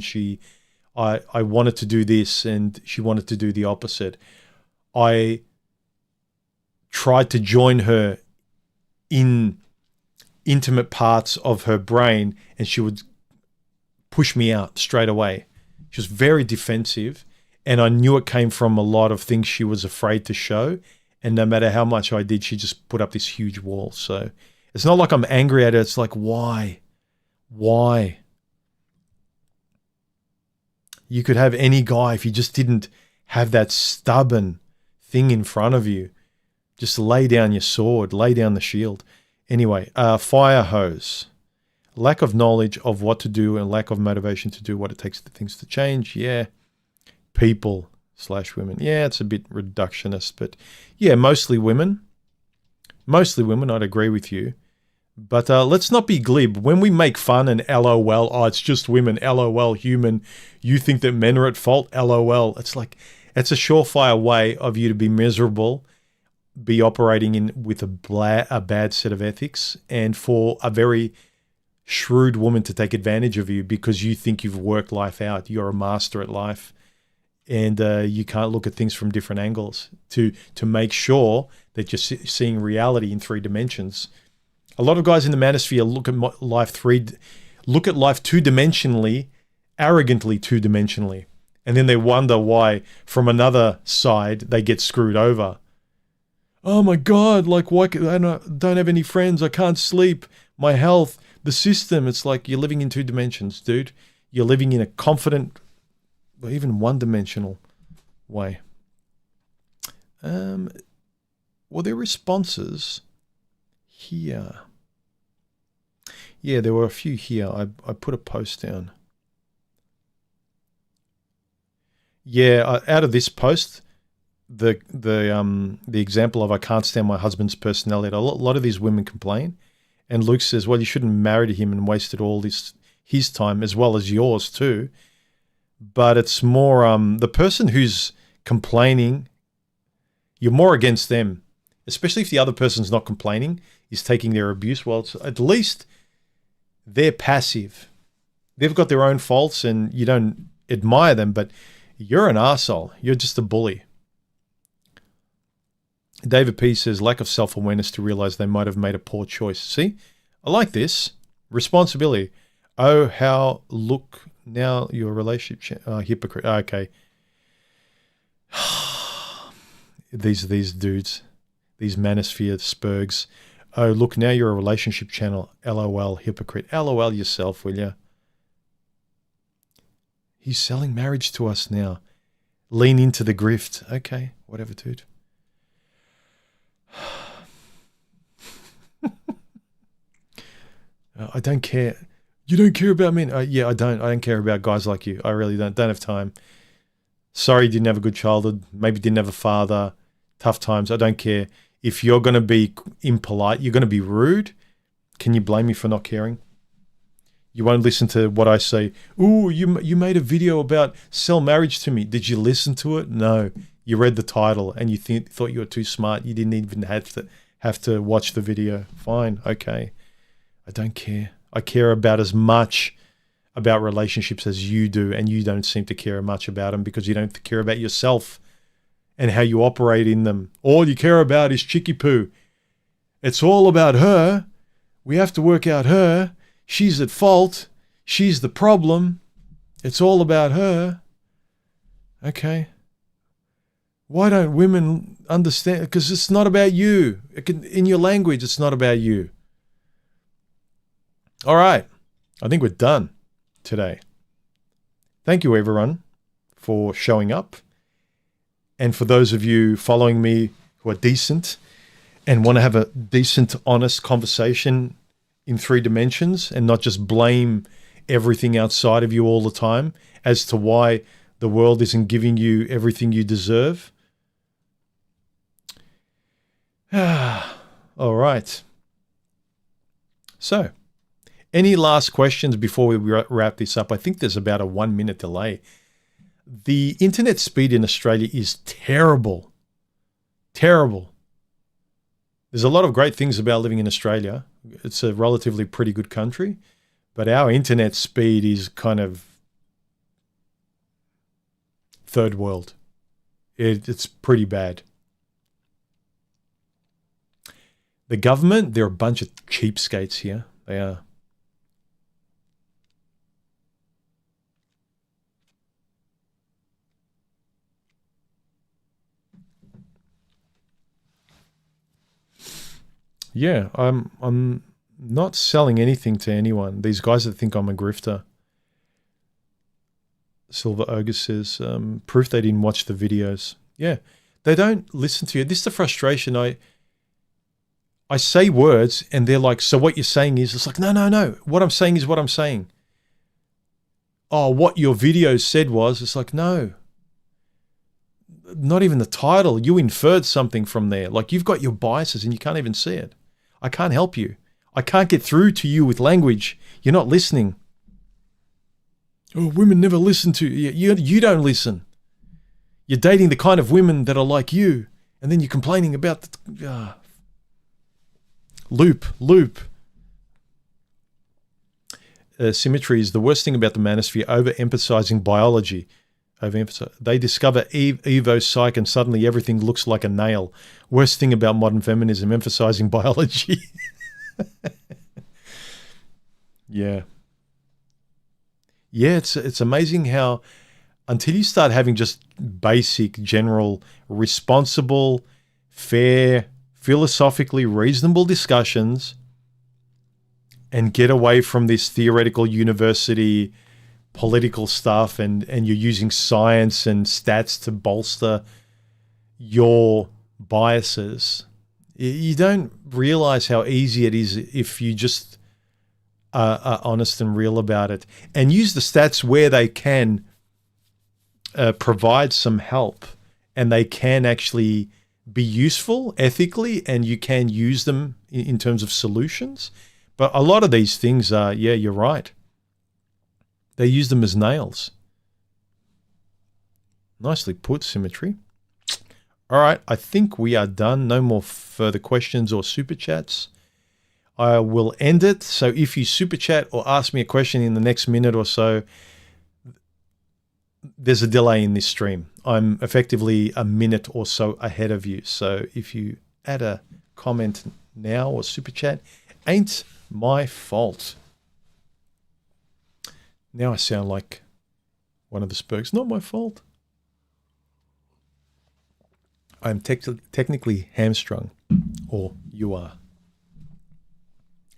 I wanted to do this and she wanted to do the opposite. I tried to join her in intimate parts of her brain and she would push me out straight away. She was very defensive, and I knew it came from a lot of things she was afraid to show. And no matter how much I did, she just put up this huge wall. So it's not like I'm angry at her. It's like, why? Why? You could have any guy if you just didn't have that stubborn thing in front of you. Just lay down your sword, lay down the shield. Anyway, fire hose. Lack of knowledge of what to do and lack of motivation to do what it takes for things to change. Yeah. People/women. Yeah, it's a bit reductionist, but yeah, mostly women. Mostly women, I'd agree with you. But let's not be glib. When we make fun and LOL, oh, it's just women, LOL, human. You think that men are at fault, LOL. It's like, It's a surefire way of you to be miserable, be operating in with a bad set of ethics, and for a very shrewd woman to take advantage of you because you think you've worked life out. You're a master at life, and you can't look at things from different angles to make sure that you're seeing reality in 3 dimensions. A lot of guys in the manosphere look at life 2-dimensionally, arrogantly 2-dimensionally, and then they wonder why from another side they get screwed over. Oh my God, like why I don't have any friends, I can't sleep, my health, the system. It's like you're living in 2 dimensions, dude. You're living in a confident, or even 1-dimensional way. Well, there are responses here. Yeah, there were a few here. I put a post down. Yeah, out of this post, the example of I can't stand my husband's personality. A lot of these women complain, and Luke says, well, you shouldn't marry to him and wasted all his time as well as yours too. But it's more the person who's complaining, you're more against them, especially if the other person's not complaining, is taking their abuse. Well, at least they're passive. They've got their own faults and you don't admire them, but you're an arsehole. You're just a bully. David P says, lack of self-awareness to realize they might have made a poor choice. See, I like this. Responsibility. Oh, how look now your relationship. Hypocrite. Okay. These dudes, these manosphere spurgs. Oh, look, now you're a relationship channel. LOL, hypocrite. LOL yourself, will ya? He's selling marriage to us now. Lean into the grift. Okay, whatever, dude. I don't care. You don't care about men. Yeah, I don't. I don't care about guys like you. I really don't. Don't have time. Sorry you didn't have a good childhood. Maybe didn't have a father. Tough times. I don't care. If you're going to be impolite, you're going to be rude, can you blame me for not caring? You won't listen to what I say. Ooh, you made a video about sell marriage to me. Did you listen to it? No. You read the title and you thought you were too smart. You didn't even have to watch the video. Fine. Okay. I don't care. I care about as much about relationships as you do, and you don't seem to care much about them because you don't care about yourself and how you operate in them. All you care about is chicky poo. It's all about her. We have to work out her. She's at fault. She's the problem. It's all about her. Okay. Why don't women understand? Because it's not about you. In your language, it's not about you. All right. I think we're done today. Thank you, everyone, for showing up. And for those of you following me who are decent and want to have a decent, honest conversation in 3 dimensions and not just blame everything outside of you all the time as to why the world isn't giving you everything you deserve. All right. So, any last questions before we wrap this up? I think there's about a 1-minute delay. The internet speed in Australia is terrible. Terrible. There's a lot of great things about living in Australia. It's a relatively pretty good country, but our internet speed is kind of third world. It's pretty bad. The government, they're a bunch of cheapskates here. They are. Yeah, I'm not selling anything to anyone. These guys that think I'm a grifter. Silver Ogre says, proof they didn't watch the videos. Yeah, they don't listen to you. This is the frustration. I say words and they're like, so what you're saying is, it's like, no. What I'm saying is what I'm saying. Oh, what your video said was, it's like, no. Not even the title. You inferred something from there. Like you've got your biases and you can't even see it. I can't help you. I can't get through to you with language. You're not listening. Oh, women never listen to you. You don't listen. You're dating the kind of women that are like you, and then you're complaining about the loop. Symmetry is the worst thing about the manosphere, overemphasizing biology. They discover Evo psych and suddenly everything looks like a nail. Worst thing about modern feminism, emphasizing biology. Yeah. Yeah, it's amazing how until you start having just basic, general, responsible, fair, philosophically reasonable discussions and get away from this theoretical university political stuff and you're using science and stats to bolster your biases, you don't realize how easy it is if you just are honest and real about it and use the stats where they can provide some help and they can actually be useful ethically and you can use them in terms of solutions. But a lot of these things are, yeah, you're right. They use them as nails. Nicely put, Symmetry. All right, I think we are done. No more further questions or super chats. I will end it. So if you super chat or ask me a question in the next minute or so, there's a delay in this stream. I'm effectively a minute or so ahead of you. So if you add a comment now or super chat, ain't my fault. Now I sound like one of the Spurks. Not my fault. I'm technically hamstrung, or you are.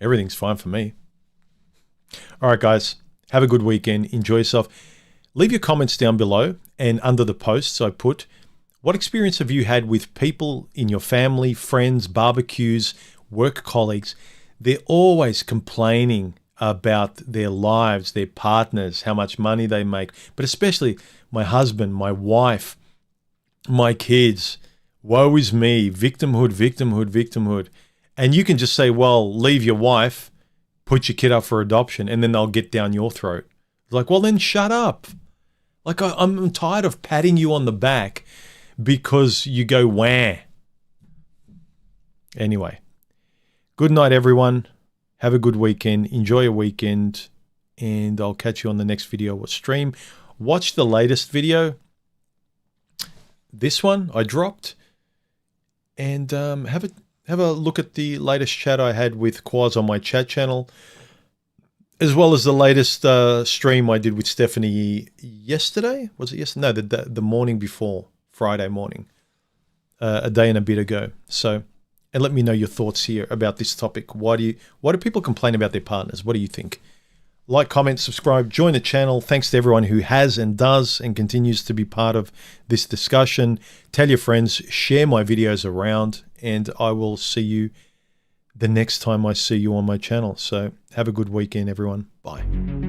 Everything's fine for me. All right, guys. Have a good weekend. Enjoy yourself. Leave your comments down below and under the posts I put. What experience have you had with people in your family, friends, barbecues, work colleagues? They're always complaining about their lives, their partners, how much money they make, but especially my husband, my wife, my kids. Woe is me, victimhood. And you can just say, well, leave your wife, put your kid up for adoption, and then they'll get down your throat. It's like, well, then shut up. Like, I'm tired of patting you on the back because you go wah. Anyway, good night, everyone. Have a good weekend. Enjoy your weekend. And I'll catch you on the next video or stream. Watch the latest video. This one I dropped. And have a look at the latest chat I had with Quaz on my chat channel, as well as the latest stream I did with Stephanie yesterday. Was it yesterday? No, the morning before, Friday morning, a day and a bit ago. So, and let me know your thoughts here about this topic. Why do people complain about their partners? What do you think? Like, comment, subscribe, join the channel. Thanks to everyone who has and does and continues to be part of this discussion. Tell your friends, share my videos around, and I will see you the next time I see you on my channel. So have a good weekend, everyone. Bye.